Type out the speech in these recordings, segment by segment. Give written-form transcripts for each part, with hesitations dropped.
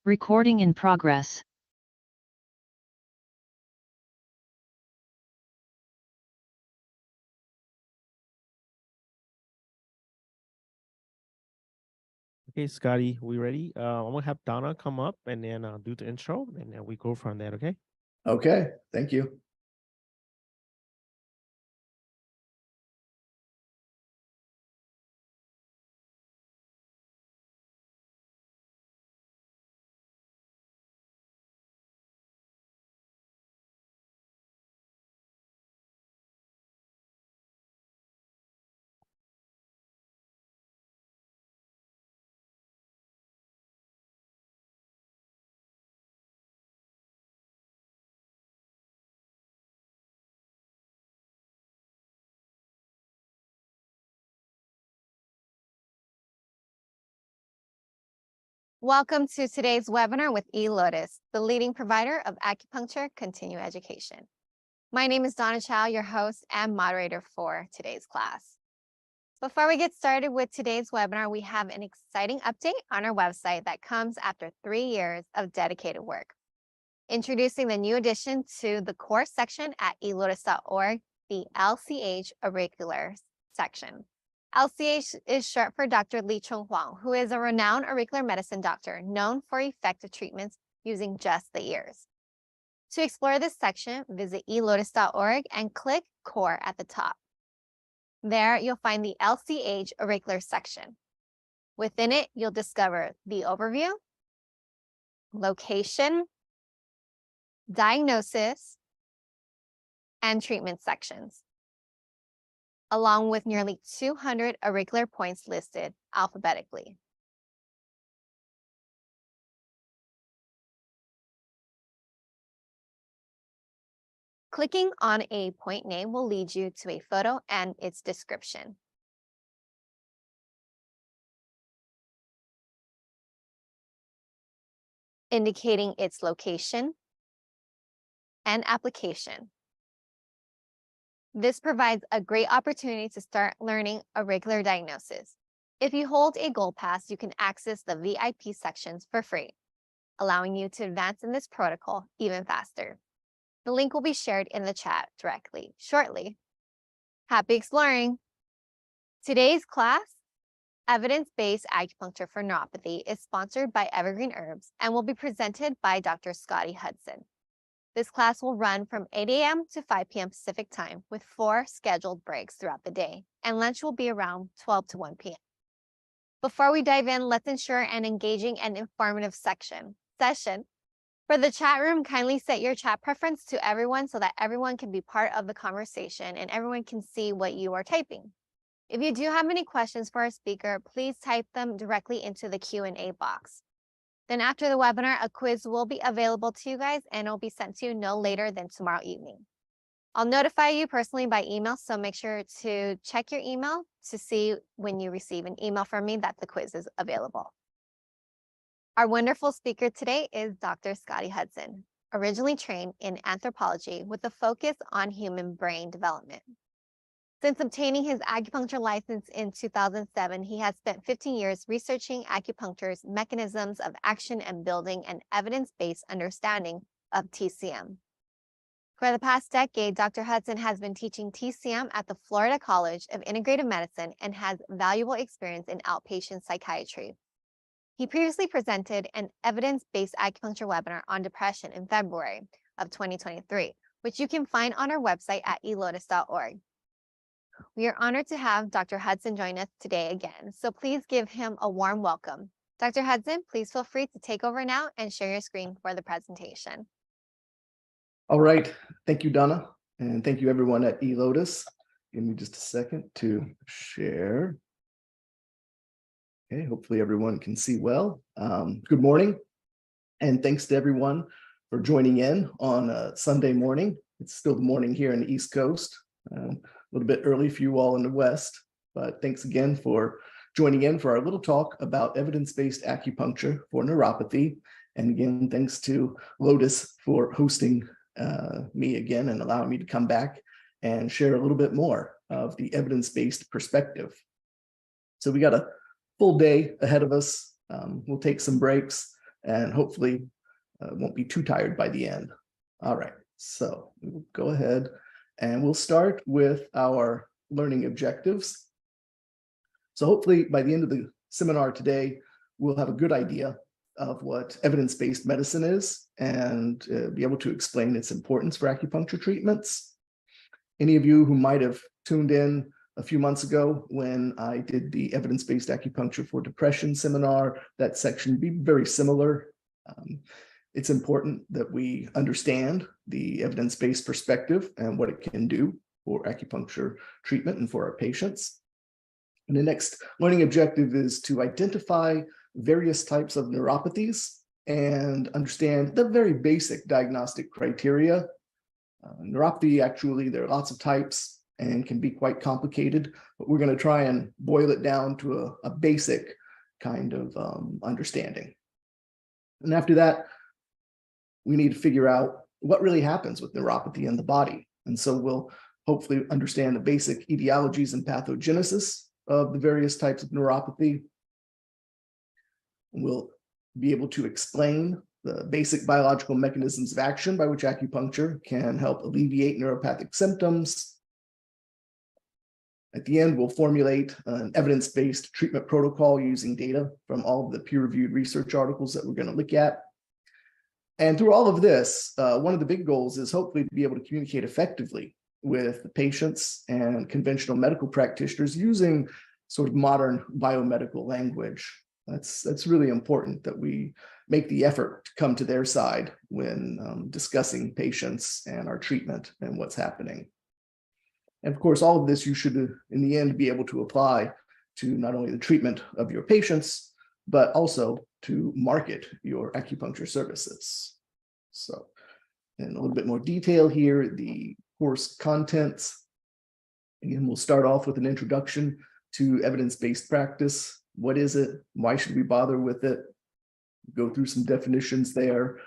Recording in progress. Okay, Scotty, we ready? I'm gonna have Donna come up and then do the intro, and then we go from there. Okay. Okay, thank you. Welcome to today's webinar with eLotus, the leading provider of acupuncture continuing education. My name is Donna Chow, your host and moderator for today's class. Before we get started with today's webinar, we have an exciting update on our website that comes after 3 years of dedicated work. Introducing the new addition to the course section at elotus.org, the LCH Auriculars section. LCH is short for Dr. Li Chung Huang, who is a renowned auricular medicine doctor known for effective treatments using just the ears. To explore this section, visit elotus.org and click Core at the top. There, you'll find the LCH Auricular section. Within it, you'll discover the overview, location, diagnosis, and treatment sections, along with nearly 200 auricular points listed alphabetically. Clicking on a point name will lead you to a photo and its description. Indicating its location and application. This provides a great opportunity to start learning auricular diagnosis. If you hold a Gold Pass, you can access the VIP sections for free, allowing you to advance in this protocol even faster. The link will be shared in the chat directly shortly. Happy exploring! Today's class, Evidence-Based Acupuncture for Neuropathy, is sponsored by Evergreen Herbs and will be presented by Dr. Scotty Hudson. This class will run from 8 a.m. to 5 p.m. Pacific time with 4 scheduled breaks throughout the day, and lunch will be around 12 to 1 p.m. Before we dive in, let's ensure an engaging and informative session. For the chat room, kindly set your chat preference to everyone so that everyone can be part of the conversation and everyone can see what you are typing. If you do have any questions for our speaker, please type them directly into the Q&A box. Then after the webinar, a quiz will be available to you guys and it will be sent to you no later than tomorrow evening. I'll notify you personally by email, so make sure to check your email to see when you receive an email from me that the quiz is available. Our wonderful speaker today is Dr. Scotty Hudson, originally trained in anthropology with a focus on human brain development. Since obtaining his acupuncture license in 2007, he has spent 15 years researching acupuncture's mechanisms of action and building an evidence-based understanding of TCM. For the past decade, Dr. Hudson has been teaching TCM at the Florida College of Integrative Medicine and has valuable experience in outpatient psychiatry. He previously presented an evidence-based acupuncture webinar on depression in February of 2023, which you can find on our website at elotus.org. We are honored to have Dr. Hudson join us today again, so please give him a warm welcome. Dr. Hudson, please feel free to take over now and share your screen for the presentation. All right, thank you, Donna, and thank you everyone at eLotus. Give me just a second to share. Okay, hopefully everyone can see well. Good morning, and thanks to everyone for joining in on a Sunday morning. It's still the morning here in the East Coast. A little bit early for you all in the West, but thanks again for joining in for our little talk about evidence-based acupuncture for neuropathy. And again, thanks to Lotus for hosting me again and allowing me to come back and share a little bit more of the evidence-based perspective. So we got a full day ahead of us. We'll take some breaks, and hopefully won't be too tired by the end. All right, so we'll go ahead and we'll start with our learning objectives. So hopefully by the end of the seminar today, we'll have a good idea of what evidence-based medicine is and be able to explain its importance for acupuncture treatments. Any of you who might have tuned in a few months ago when I did the evidence-based acupuncture for depression seminar, that section would be very similar. It's important that we understand the evidence-based perspective and what it can do for acupuncture treatment and for our patients. And the next learning objective is to identify various types of neuropathies and understand the very basic diagnostic criteria. Neuropathy, actually, there are lots of types and can be quite complicated, but we're going to try and boil it down to a basic kind of understanding. And after that, we need to figure out what really happens with neuropathy in the body. And so we'll hopefully understand the basic etiologies and pathogenesis of the various types of neuropathy. We'll be able to explain the basic biological mechanisms of action by which acupuncture can help alleviate neuropathic symptoms. At the end, we'll formulate an evidence-based treatment protocol using data from all of the peer-reviewed research articles that we're going to look at. And through all of this, one of the big goals is hopefully to be able to communicate effectively with the patients and conventional medical practitioners using sort of modern biomedical language. That's really important that we make the effort to come to their side when discussing patients and our treatment and what's happening. And of course, all of this you should, in the end, be able to apply to not only the treatment of your patients, but also to market your acupuncture services. So, in a little bit more detail here, the course contents. Again, we'll start off with an introduction to evidence-based practice. What is it? Why should we bother with it? Go through some definitions there.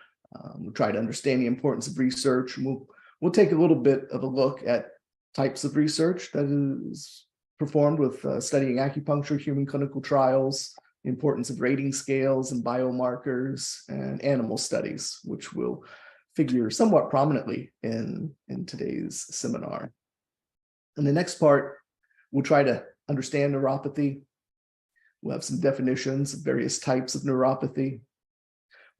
We'll try to understand the importance of research. We'll take a little bit of a look at types of research that is performed with studying acupuncture, human clinical trials, the importance of rating scales and biomarkers, and animal studies, which will figure somewhat prominently in today's seminar. In the next part, we'll try to understand neuropathy. We'll have some definitions of various types of neuropathy.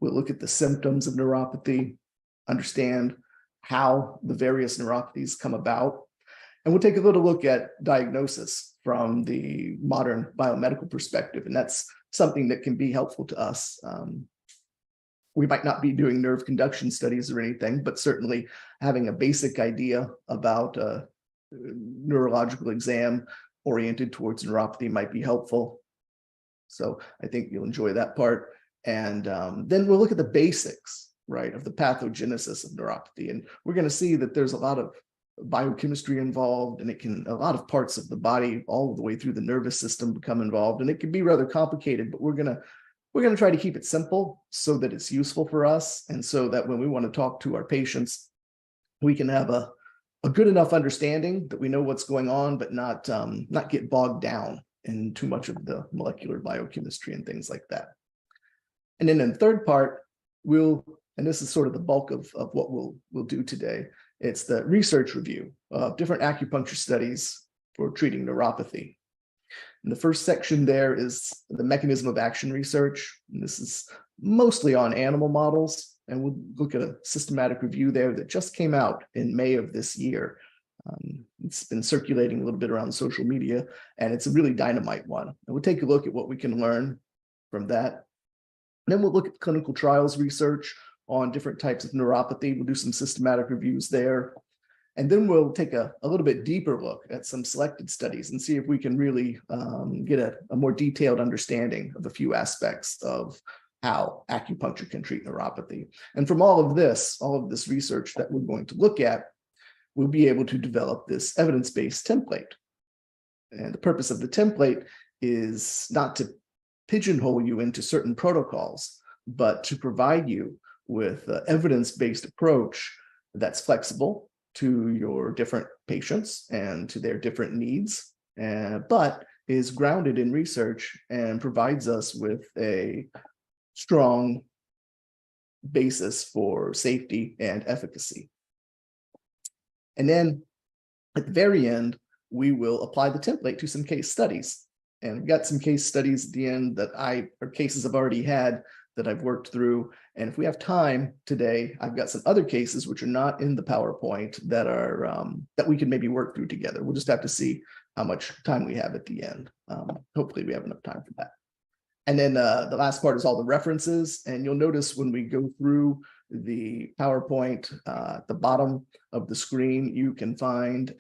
We'll look at the symptoms of neuropathy, understand how the various neuropathies come about. And we'll take a little look at diagnosis from the modern biomedical perspective. And that's something that can be helpful to us. We might not be doing nerve conduction studies or anything, but certainly having a basic idea about a neurological exam oriented towards neuropathy might be helpful. So I think you'll enjoy that part. And then we'll look at the basics, right, of the pathogenesis of neuropathy. And we're going to see that there's a lot of biochemistry involved, and a lot of parts of the body all the way through the nervous system become involved, and it can be rather complicated, but we're going to try to keep it simple so that it's useful for us, and so that when we want to talk to our patients, we can have a good enough understanding that we know what's going on, but not get bogged down in too much of the molecular biochemistry and things like that. And then in the third part, and this is sort of the bulk of what we'll do today, it's the research review of different acupuncture studies for treating neuropathy. And the first section there is the mechanism of action research. And this is mostly on animal models. And we'll look at a systematic review there that just came out in May of this year. It's been circulating a little bit around social media, and it's a really dynamite one. And we'll take a look at what we can learn from that. And then we'll look at clinical trials research on different types of neuropathy. We'll do some systematic reviews there. And then we'll take a little bit deeper look at some selected studies and see if we can really get a more detailed understanding of a few aspects of how acupuncture can treat neuropathy. And from all of this research that we're going to look at, we'll be able to develop this evidence-based template. And the purpose of the template is not to pigeonhole you into certain protocols, but to provide you with an evidence-based approach that's flexible to your different patients and to their different needs, but is grounded in research and provides us with a strong basis for safety and efficacy. And then at the very end, we will apply the template to some case studies. And we've got some case studies at the end or cases I've already had that I've worked through. And if we have time today, I've got some other cases which are not in the PowerPoint that are that we can maybe work through together. We'll just have to see how much time we have at the end. Hopefully we have enough time for that. And then the last part is all the references. And you'll notice when we go through the PowerPoint, at the bottom of the screen, you can find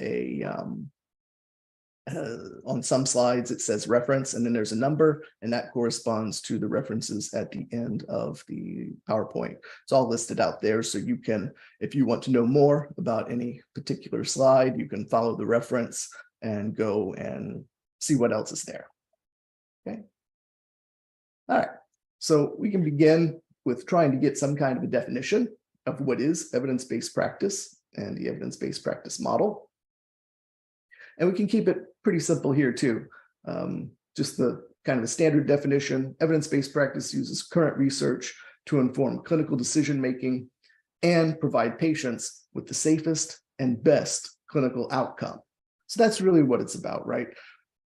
on some slides, it says reference, and then there's a number, and that corresponds to the references at the end of the PowerPoint. It's all listed out there. So you can, if you want to know more about any particular slide, you can follow the reference and go and see what else is there. Okay. All right. So we can begin with trying to get some kind of a definition of what is evidence-based practice and the evidence-based practice model. And we can keep it pretty simple here too. Just the kind of a standard definition. Evidence-based practice uses current research to inform clinical decision-making and provide patients with the safest and best clinical outcome. So that's really what it's about, right?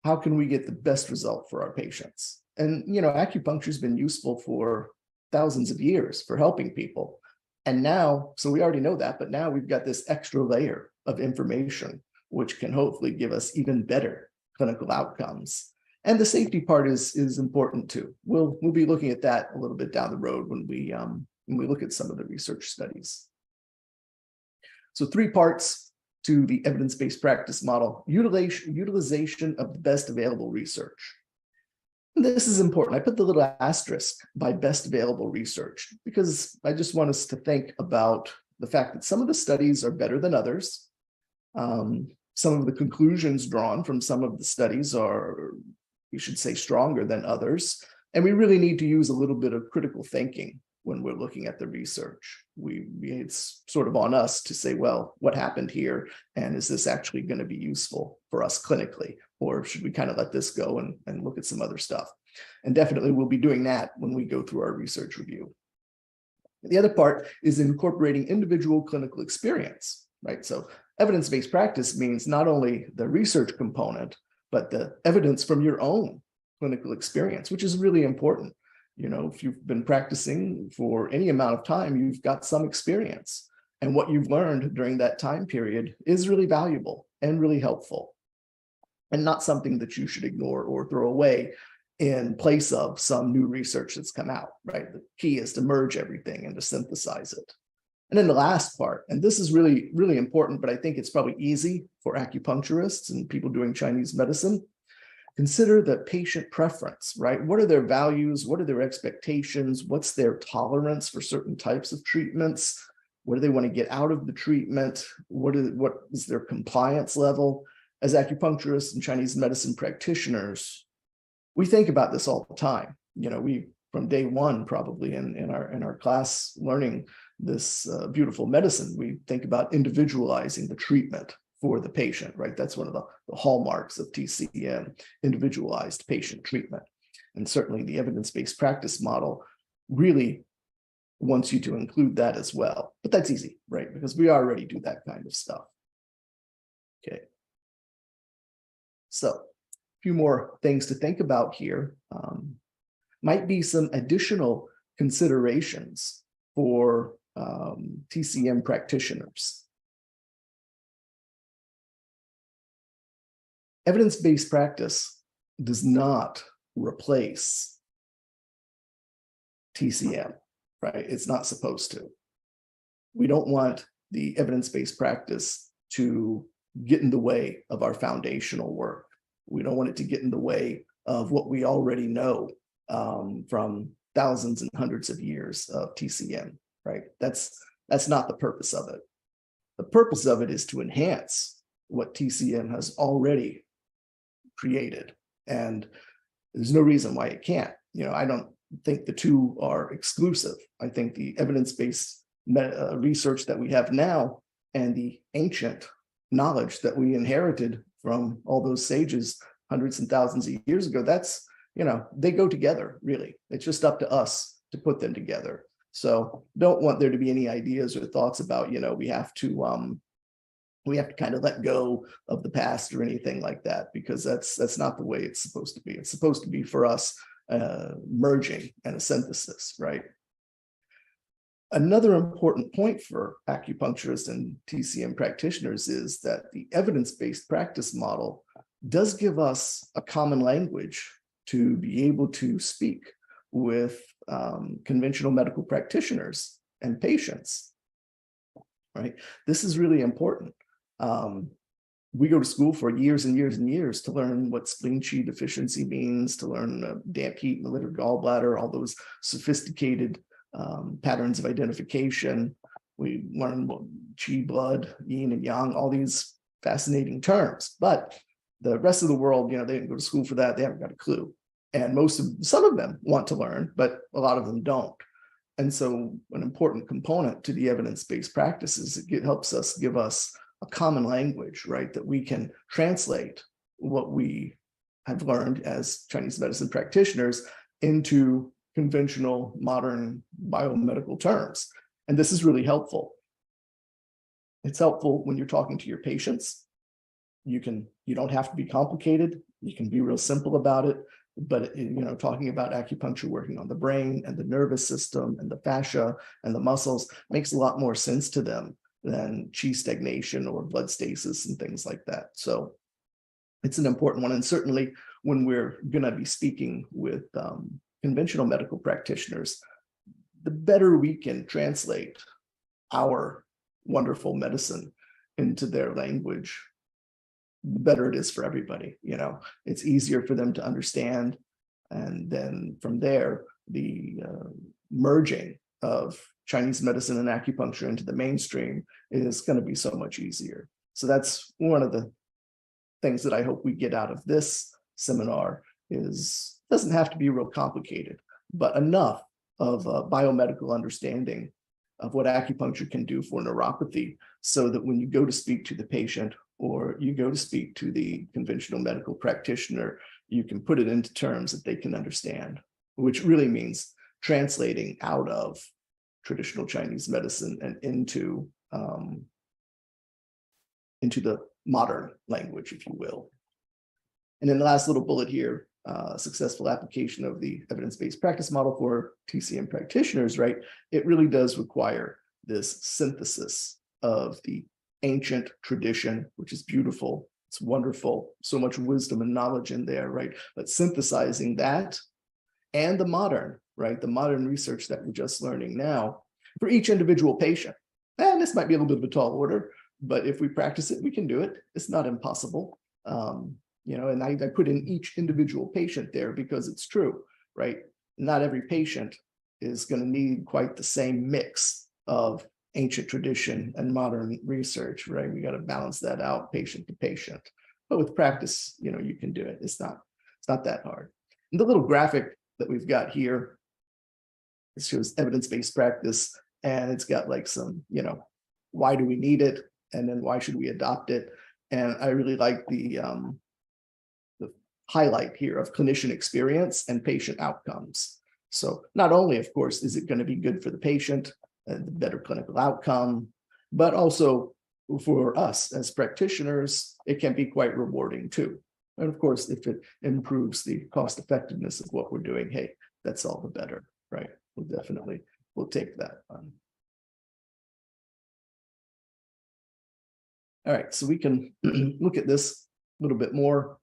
How can we get the best result for our patients? And, you know, acupuncture has been useful for thousands of years for helping people. And now, so we already know that, but now we've got this extra layer of information which can hopefully give us even better clinical outcomes. And the safety part is important too. We'll be looking at that a little bit down the road when we look at some of the research studies. So 3 parts to the evidence-based practice model: utilization of the best available research. And this is important. I put the little asterisk by best available research because I just want us to think about the fact that some of the studies are better than others. Some of the conclusions drawn from some of the studies are, we should say, stronger than others. And we really need to use a little bit of critical thinking when we're looking at the research. It's sort of on us to say, well, what happened here? And is this actually going to be useful for us clinically? Or should we kind of let this go and look at some other stuff? And definitely we'll be doing that when we go through our research review. The other part is incorporating individual clinical experience, right? So evidence-based practice means not only the research component, but the evidence from your own clinical experience, which is really important. You know, if you've been practicing for any amount of time, you've got some experience. And what you've learned during that time period is really valuable and really helpful, and not something that you should ignore or throw away in place of some new research that's come out, right? The key is to merge everything and to synthesize it. And then the last part, and this is really, really important, but I think it's probably easy for acupuncturists and people doing Chinese medicine. Consider the patient preference, right? What are their values? What are their expectations? What's their tolerance for certain types of treatments? What do they want to get out of the treatment? What is their compliance level? As acupuncturists and Chinese medicine practitioners, we think about this all the time. You know, we, from day one, probably in our class learning this beautiful medicine, we think about individualizing the treatment for the patient, right? That's one of the hallmarks of TCM, individualized patient treatment. And certainly the evidence-based practice model really wants you to include that as well. But that's easy, right? Because we already do that kind of stuff. Okay. So a few more things to think about here. Might be some additional considerations for TCM practitioners. Evidence-based practice does not replace TCM, right? It's not supposed to. We don't want the evidence-based practice to get in the way of our foundational work. We don't want it to get in the way of what we already know from thousands and hundreds of years of TCM, right? That's not the purpose of it. The purpose of it is to enhance what TCM has already created. And there's no reason why it can't. You know, I don't think the two are exclusive. I think the evidence-based research that we have now and the ancient knowledge that we inherited from all those sages hundreds and thousands of years ago, that's, you know, they go together, really. It's just up to us to put them together. So don't want there to be any ideas or thoughts about, we have to kind of let go of the past or anything like that, because that's not the way it's supposed to be. It's supposed to be for us merging and a synthesis, right? Another important point for acupuncturists and TCM practitioners is that the evidence-based practice model does give us a common language to be able to speak with conventional medical practitioners and patients, right? This is really important. We go to school for years and years and years to learn what spleen qi deficiency means, to learn damp heat in the liver gallbladder, all those sophisticated patterns of identification. We learn qi, blood, yin and yang, all these fascinating terms. But the rest of the world, they didn't go to school for that. They haven't got a clue. And some of them want to learn, but a lot of them don't. And so an important component to the evidence-based practices, it helps us give us a common language, right? That we can translate what we have learned as Chinese medicine practitioners into conventional modern biomedical terms. And this is really helpful. It's helpful when you're talking to your patients. You don't have to be complicated. You can be real simple about it. But talking about acupuncture working on the brain and the nervous system and the fascia and the muscles makes a lot more sense to them than qi stagnation or blood stasis and things like that. So it's an important one. And certainly when we're going to be speaking with conventional medical practitioners, the better we can translate our wonderful medicine into their language, the better it is for everybody. It's easier for them to understand. And then from there, the merging of Chinese medicine and acupuncture into the mainstream is going to be so much easier. So that's one of the things that I hope we get out of this seminar. Is doesn't have to be real complicated, but enough of a biomedical understanding of what acupuncture can do for neuropathy, so that when you go to speak to the patient or you go to speak to the conventional medical practitioner, you can put it into terms that they can understand, which really means translating out of traditional Chinese medicine and into the modern language, if you will. And then the last little bullet here, successful application of the evidence-based practice model for TCM practitioners, right? It really does require this synthesis of the ancient tradition, which is beautiful. It's wonderful. So much wisdom and knowledge in there, right? But synthesizing that and the modern, right? The modern research that we're just learning now for each individual patient. And this might be a little bit of a tall order, but if we practice it, we can do it. It's not impossible. And I put in each individual patient there because it's true, right? Not every patient is going to need quite the same mix of ancient tradition and modern research, right? We got to balance that out patient to patient. But with practice, you can do it. It's not that hard. And the little graphic that we've got here, it shows evidence-based practice, and it's got like some, why do we need it? And then why should we adopt it? And I really like the highlight here of clinician experience and patient outcomes. So not only, of course, is it going to be good for the patient and the better clinical outcome, but also for us as practitioners, it can be quite rewarding too. And of course, if it improves the cost effectiveness of what we're doing, hey, that's all the better, right? We'll take that on. All right, so we can look at this a little bit more.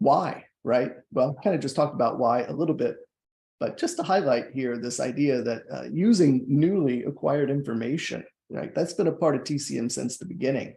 Why, right? Well, kind of just talked about why a little bit, but just to highlight here this idea that using newly acquired information, right? That's been a part of TCM since the beginning.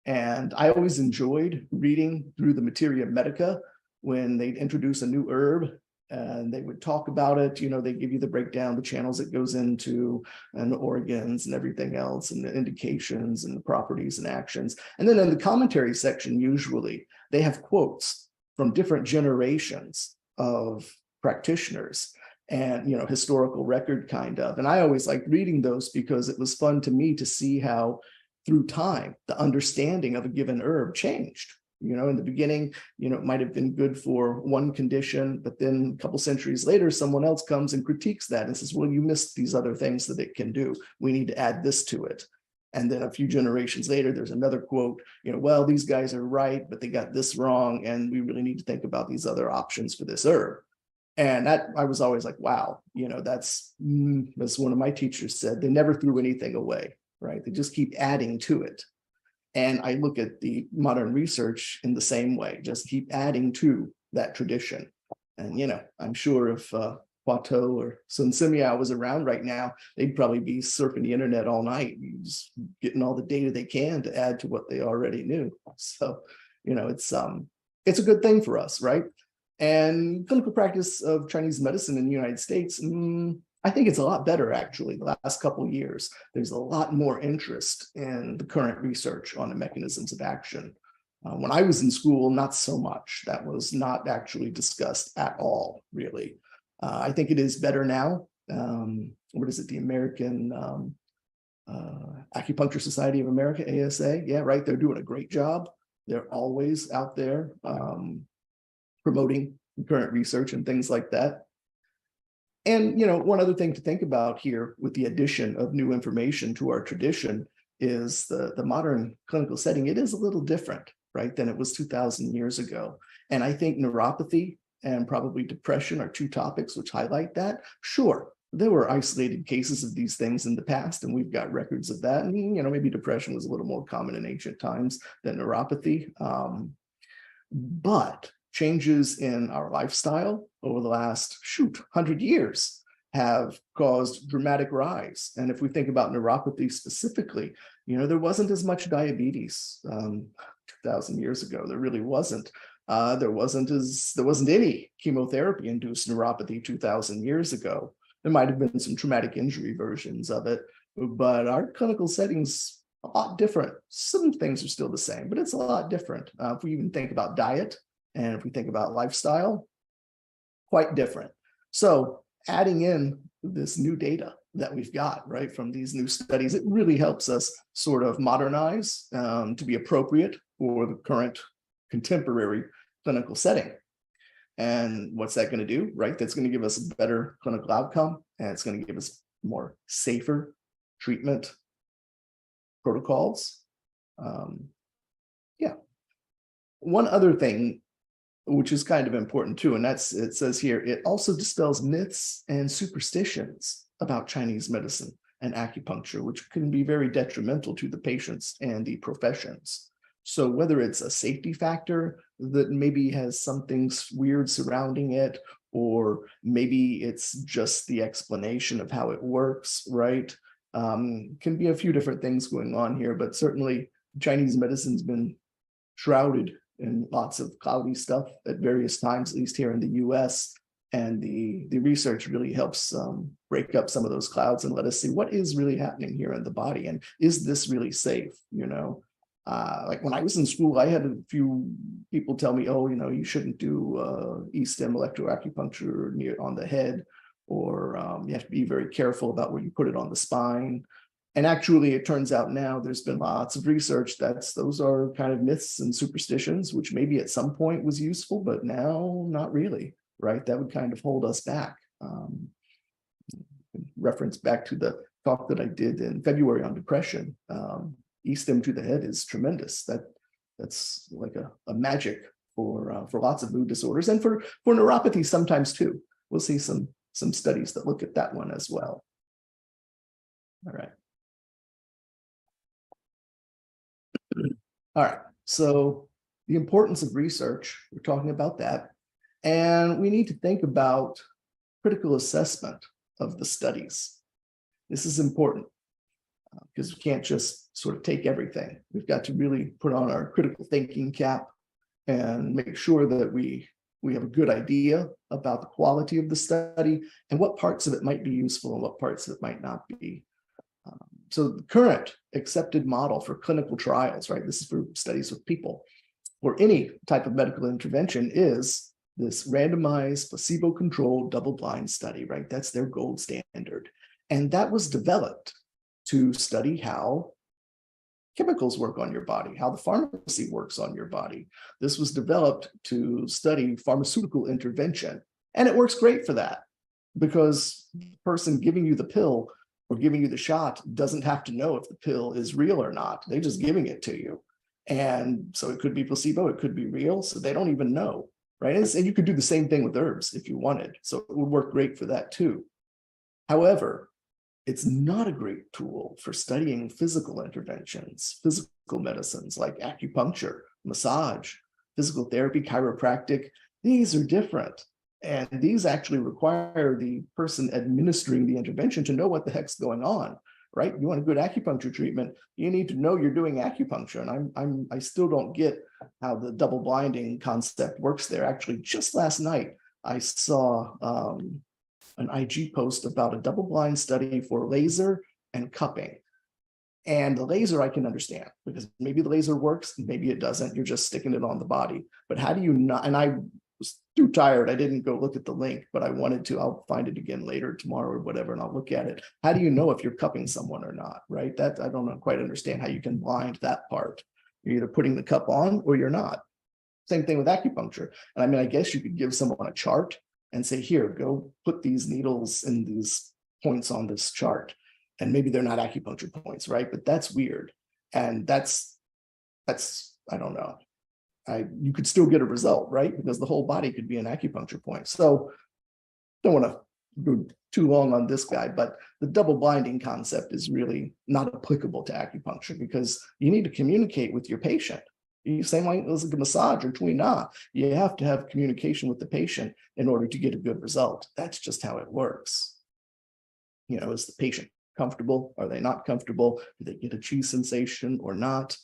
And I always enjoyed reading through the Materia Medica when they'd introduce a new herb and they would talk about it. They give you the breakdown, the channels it goes into, and the organs and everything else, and the indications and the properties and actions. And then in the commentary section, usually they have quotes from different generations of practitioners and, historical record kind of. And I always liked reading those because it was fun to me to see how through time, the understanding of a given herb changed, In the beginning, it might have been good for one condition, but then a couple centuries later, someone else comes and critiques that and says, well, you missed these other things that it can do. We need to add this to it. And then a few generations later, there's another quote, well, these guys are right, but they got this wrong. And we really need to think about these other options for this herb. And that I was always like, wow, that's as one of my teachers said, they never threw anything away, right? They just keep adding to it. And I look at the modern research in the same way, just keep adding to that tradition. And, I'm sure if Poitou or Sun Simiao was around right now, they'd probably be surfing the internet all night, just getting all the data they can to add to what they already knew. So, it's a good thing for us, right? And clinical practice of Chinese medicine in the United States, I think it's a lot better, actually, the last couple of years. There's a lot more interest in the current research on the mechanisms of action. When I was in school, not so much. That was not actually discussed at all, really. I think it is better now. What is it? The American Acupuncture Society of America, ASA. Yeah, right. They're doing a great job. They're always out there promoting current research and things like that. And, one other thing to think about here with the addition of new information to our tradition is the modern clinical setting. It is a little different, right, than it was 2,000 years ago. And I think neuropathy and probably depression are two topics which highlight that. Sure, there were isolated cases of these things in the past, and we've got records of that. And, maybe depression was a little more common in ancient times than neuropathy. But changes in our lifestyle over the last 100 years have caused dramatic rise. And if we think about neuropathy specifically, there wasn't as much diabetes 2,000 years ago. There really wasn't. There wasn't any chemotherapy-induced neuropathy 2,000 years ago. There might have been some traumatic injury versions of it, but our clinical settings a lot different. Some things are still the same, but it's a lot different. If we even think about diet, and if we think about lifestyle, quite different. So adding in this new data that we've got, right, from these new studies, it really helps us sort of modernize to be appropriate for the current contemporary clinical setting. And what's that going to do, right? That's going to give us a better clinical outcome, and it's going to give us more safer treatment protocols. Yeah. One other thing, which is kind of important too, and it says here, it also dispels myths and superstitions about Chinese medicine and acupuncture, which can be very detrimental to the patients and the professions. So whether it's a safety factor that maybe has something weird surrounding it, or maybe it's just the explanation of how it works, right? Can be a few different things going on here, but certainly Chinese medicine's been shrouded in lots of cloudy stuff at various times, at least here in the US. And the research really helps break up some of those clouds and let us see what is really happening here in the body. And is this really safe? Like when I was in school, I had a few people tell me, oh, you shouldn't do E-stem electroacupuncture on the head, or you have to be very careful about where you put it on the spine. And actually, it turns out now there's been lots of research those are kind of myths and superstitions, which maybe at some point was useful, but now not really, right? That would kind of hold us back. Reference back to the talk that I did in February on depression. E-stem to the head is tremendous. That's like a magic for lots of mood disorders, and for neuropathy sometimes too. We'll see some studies that look at that one as well. All right. All right, so the importance of research, we're talking about that. And we need to think about critical assessment of the studies. This is important because we can't just sort of take everything. We've got to really put on our critical thinking cap and make sure that we have a good idea about the quality of the study and what parts of it might be useful and what parts of it might not be. So the current accepted model for clinical trials, right? This is for studies with people, or any type of medical intervention, is this randomized, placebo-controlled, double-blind study, right? That's their gold standard. And that was developed to study how chemicals work on your body, how the pharmacy works on your body. This was developed to study pharmaceutical intervention. And it works great for that because the person giving you the pill or giving you the shot doesn't have to know if the pill is real or not. They're just giving it to you. And so it could be placebo, it could be real. So they don't even know, right? And you could do the same thing with herbs if you wanted. So it would work great for that too. However, it's not a great tool for studying physical interventions, physical medicines like acupuncture, massage, physical therapy, chiropractic. These are different. And these actually require the person administering the intervention to know what the heck's going on, right? You want a good acupuncture treatment, you need to know you're doing acupuncture. And I still don't get how the double blinding concept works there. Actually, just last night, I saw an IG post about a double-blind study for laser and cupping. And the laser I can understand because maybe the laser works, maybe it doesn't. You're just sticking it on the body. But how do you not? And I was too tired. I didn't go look at the link, but I wanted to. I'll find it again later tomorrow or whatever, and I'll look at it. How do you know if you're cupping someone or not, right? That I don't quite understand how you can blind that part. You're either putting the cup on or you're not. Same thing with acupuncture. And I mean, I guess you could give someone a chart and say, here, go put these needles in these points on this chart. And maybe they're not acupuncture points, right? But that's weird. And that's I don't know. You could still get a result, right? Because the whole body could be an acupuncture point. So don't want to go too long on this guy, but the double blinding concept is really not applicable to acupuncture because you need to communicate with your patient. Same like a massage or tuina. You have to have communication with the patient in order to get a good result. That's just how it works. You know, is the patient comfortable? Are they not comfortable? Do they get a chi sensation or not?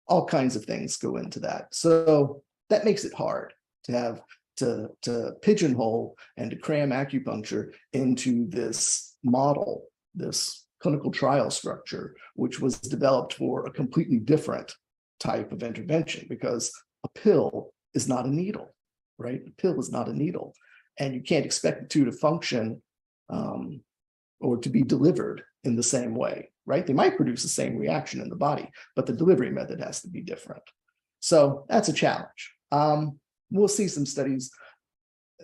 All kinds of things go into that. So that makes it hard to have to pigeonhole and to cram acupuncture into this model, this clinical trial structure, which was developed for a completely different type of intervention because a pill is not a needle, right? A pill is not a needle. And you can't expect the two to function or to be delivered in the same way, right? They might produce the same reaction in the body, but the delivery method has to be different. So that's a challenge. We'll see some studies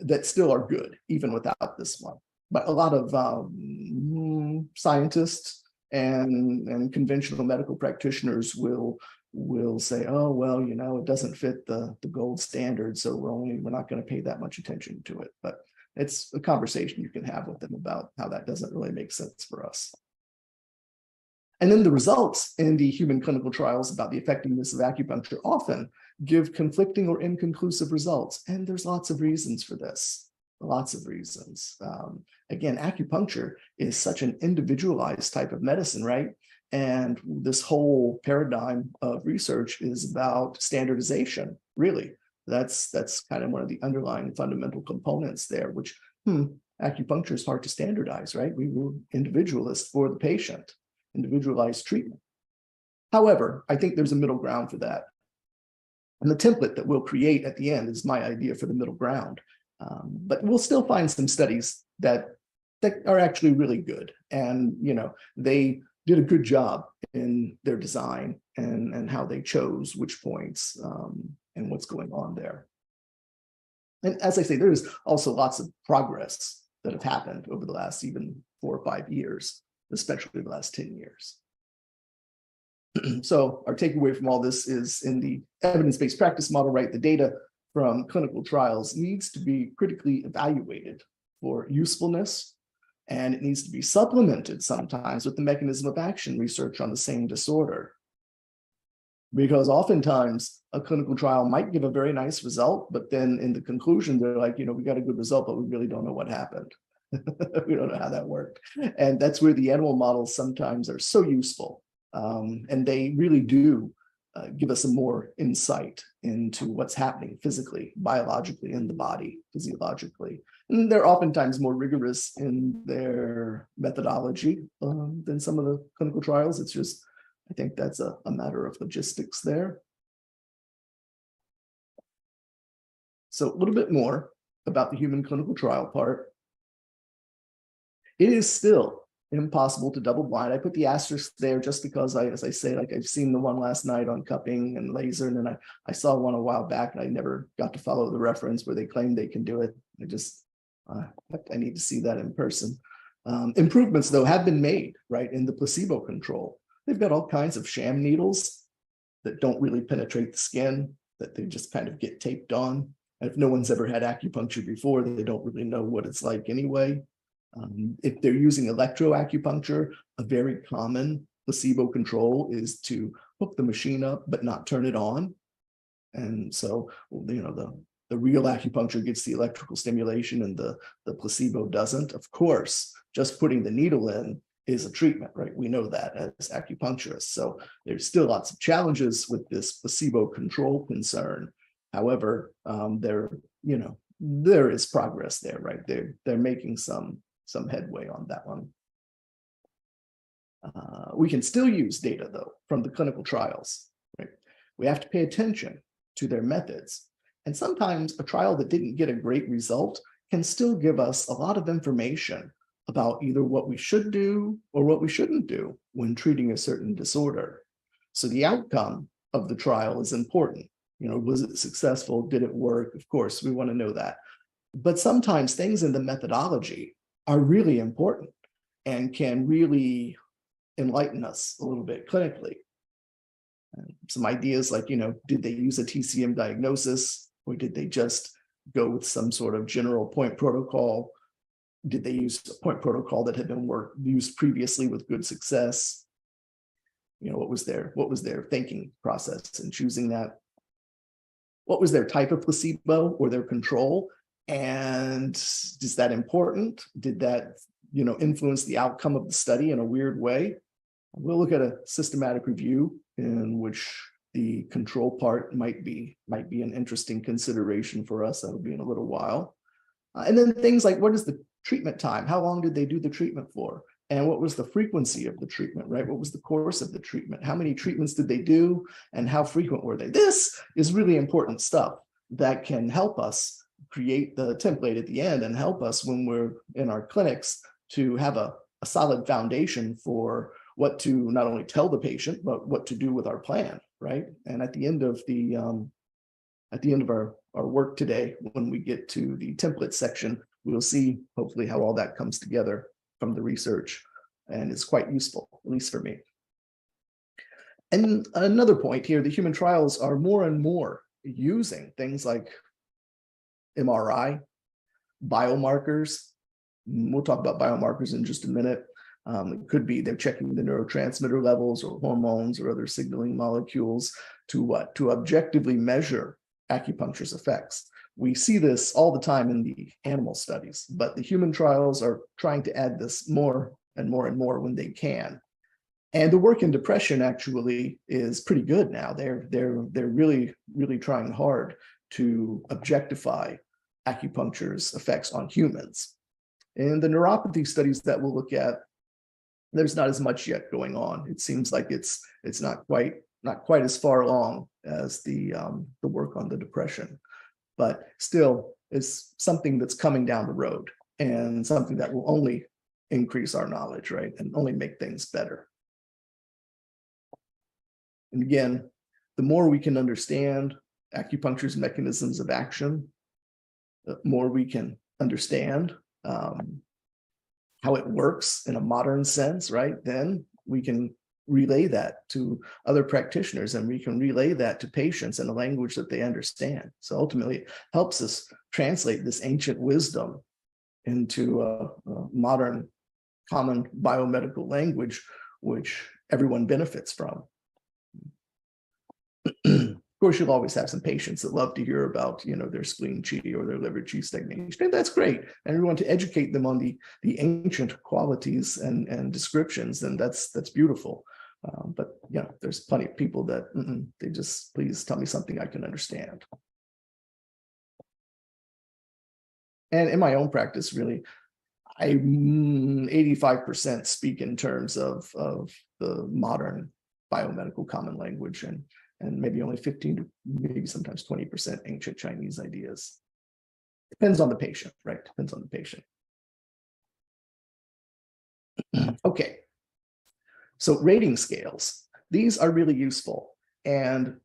that still are good, even without this one. But a lot of scientists and conventional medical practitioners will say, oh, well, you know, it doesn't fit the gold standard, so we're not going to pay that much attention to it. But it's a conversation you can have with them about how that doesn't really make sense for us. And then the results in the human clinical trials about the effectiveness of acupuncture often give conflicting or inconclusive results. And there's lots of reasons for this, lots of reasons. Again, acupuncture is such an individualized type of medicine, right? And this whole paradigm of research is about standardization, really. That's kind of one of the underlying fundamental components there, which acupuncture is hard to standardize, right? We were individualists for the patient, individualized treatment. However, I think there's a middle ground for that. And the template that we'll create at the end is my idea for the middle ground. But we'll still find some studies that are actually really good. And, you know, they did a good job in their design and how they chose which points and what's going on there. And as I say, there's also lots of progress that have happened over the last even 4 or 5 years, especially the last 10 years. So our takeaway from all this is in the evidence-based practice model, right? The data from clinical trials needs to be critically evaluated for usefulness, and it needs to be supplemented sometimes with the mechanism of action research on the same disorder. Because oftentimes a clinical trial might give a very nice result, but then in the conclusion, they're like, you know, we got a good result, but we really don't know what happened. We don't know how that worked. And that's where the animal models sometimes are so useful. And they really do give us some more insight into what's happening physically, biologically in the body, physiologically. And they're oftentimes more rigorous in their methodology than some of the clinical trials. It's just, I think that's a matter of logistics there. So a little bit more about the human clinical trial part. It is still impossible to double blind. I put the asterisk there just because as I say, like I've seen the one last night on cupping and laser, and then I saw one a while back and I never got to follow the reference where they claim they can do it. I need to see that in person. Improvements though have been made, right, in the placebo control. They've got all kinds of sham needles that don't really penetrate the skin, that they just kind of get taped on. And if no one's ever had acupuncture before, they don't really know what it's like anyway. If they're using electroacupuncture, a very common placebo control is to hook the machine up but not turn it on. And so, you know, the real acupuncture gets the electrical stimulation and the placebo doesn't. Of course, just putting the needle in is a treatment, right? We know that as acupuncturists. So there's still lots of challenges with this placebo control concern. However, there is progress there, right? They're making some headway on that one. We can still use data though from the clinical trials, right? We have to pay attention to their methods. And sometimes a trial that didn't get a great result can still give us a lot of information about either what we should do or what we shouldn't do when treating a certain disorder. So the outcome of the trial is important. You know, was it successful? Did it work? Of course, we want to know that. But sometimes things in the methodology are really important and can really enlighten us a little bit clinically. Some ideas like, you know, did they use a TCM diagnosis, or did they just go with some sort of general point protocol? Did they use a point protocol that had been used previously with good success? You know, what was their thinking process in choosing that? What was their type of placebo or their control? And is that important? Did that, you know, influence the outcome of the study in a weird way? We'll look at a systematic review in which the control part might be an interesting consideration for us. That'll be in a little while. And then things like, what is the treatment time? How long did they do the treatment for? And what was the frequency of the treatment, right? What was the course of the treatment? How many treatments did they do? And how frequent were they? This is really important stuff that can help us create the template at the end and help us when we're in our clinics to have a solid foundation for what to not only tell the patient, but what to do with our plan, right? And at the end of our work today, when we get to the template section, we'll see hopefully how all that comes together from the research, and it's quite useful, at least for me. And another point here, the human trials are more and more using things like MRI, biomarkers. We'll talk about biomarkers in just a minute. It could be they're checking the neurotransmitter levels or hormones or other signaling molecules to what? To objectively measure acupuncture's effects. We see this all the time in the animal studies, but the human trials are trying to add this more and more and more when they can. And the work in depression actually is pretty good now. They're really, really trying hard to objectify acupuncture's effects on humans. In the neuropathy studies that we'll look at, there's not as much yet going on. It seems like it's not quite as far along as the work on the depression, but still is something that's coming down the road and something that will only increase our knowledge, right, and only make things better. And again, the more we can understand acupuncture's mechanisms of action, the more we can understand how it works in a modern sense, right? Then we can relay that to other practitioners, and we can relay that to patients in a language that they understand. So ultimately, it helps us translate this ancient wisdom into a modern, common biomedical language, which everyone benefits from. Of course, you'll always have some patients that love to hear about, you know, their spleen qi or their liver qi stagnation. And that's great. And we want to educate them on the ancient qualities and descriptions, and that's beautiful. But you know, there's plenty of people that they just, please tell me something I can understand. And in my own practice, really, I 85% speak in terms of the modern biomedical common language, and maybe only 15 to maybe sometimes 20% ancient Chinese ideas. Depends on the patient, right? Depends on the patient. Okay, so rating scales, these are really useful, and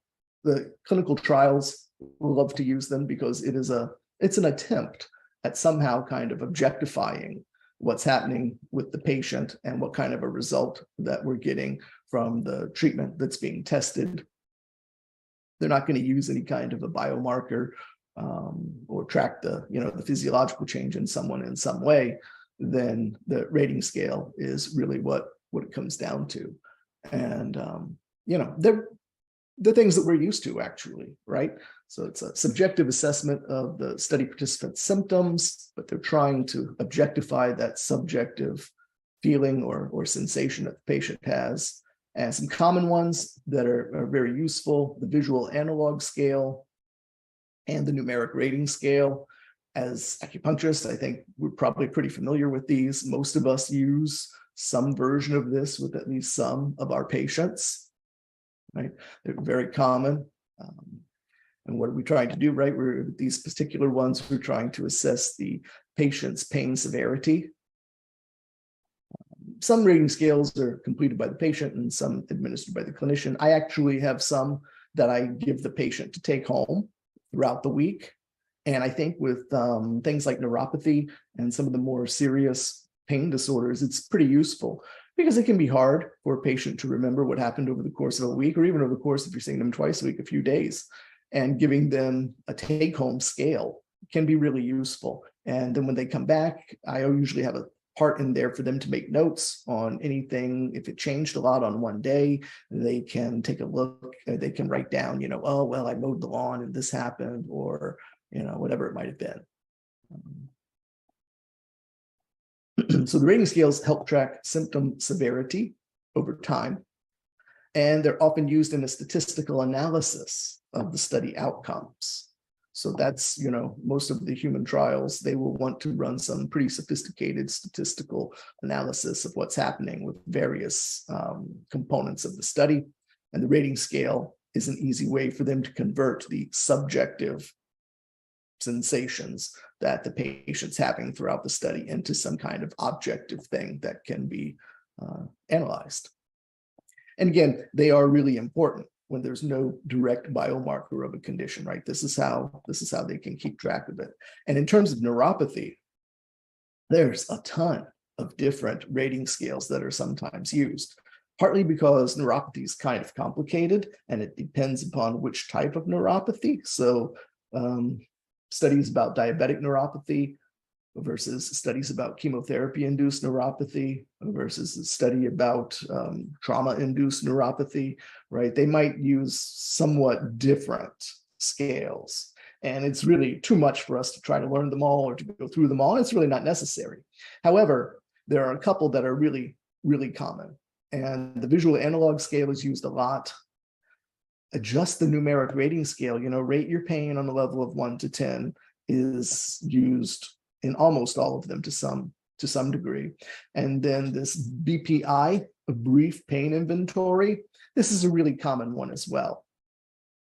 the clinical trials love to use them because it's an attempt at somehow kind of objectifying what's happening with the patient and what kind of a result that we're getting from the treatment that's being tested. They're not going to use any kind of a biomarker or track the physiological change in someone in some way. Then the rating scale is really what it comes down to. And they're the things that we're used to, actually, right? So it's a subjective assessment of the study participant's symptoms, but they're trying to objectify that subjective feeling or sensation that the patient has. And some common ones that are very useful: the visual analog scale and the numeric rating scale. As acupuncturists, I think we're probably pretty familiar with these. Most of us use some version of this with at least some of our patients, right? They're very common. And what are we trying to do, right? With these particular ones, we're trying to assess the patient's pain severity. Some rating scales are completed by the patient and some administered by the clinician. I actually have some that I give the patient to take home throughout the week. And I think with things like neuropathy and some of the more serious pain disorders, it's pretty useful because it can be hard for a patient to remember what happened over the course of a week, or even over the course, if you're seeing them twice a week, a few days. And giving them a take-home scale can be really useful. And then when they come back, I usually have a part in there for them to make notes on anything. If it changed a lot on one day, they can take a look. They can write down, oh, well, I mowed the lawn and this happened, or whatever it might have been. So the rating scales help track symptom severity over time, and they're often used in a statistical analysis of the study outcomes. So that's, most of the human trials, they will want to run some pretty sophisticated statistical analysis of what's happening with various components of the study. And the rating scale is an easy way for them to convert the subjective sensations that the patient's having throughout the study into some kind of objective thing that can be analyzed. And again, they are really important when there's no direct biomarker of a condition, right? This is how they can keep track of it. And in terms of neuropathy, there's a ton of different rating scales that are sometimes used, partly because neuropathy is kind of complicated and it depends upon which type of neuropathy. So studies about diabetic neuropathy versus studies about chemotherapy-induced neuropathy versus a study about trauma-induced neuropathy, right? They might use somewhat different scales. And it's really too much for us to try to learn them all or to go through them all. It's really not necessary. However, there are a couple that are really, really common. And the visual analog scale is used a lot. Adjust the numeric rating scale, rate your pain on a level of 1 to 10 is used in almost all of them to some degree. And then this BPI, a brief pain inventory, this is a really common one as well.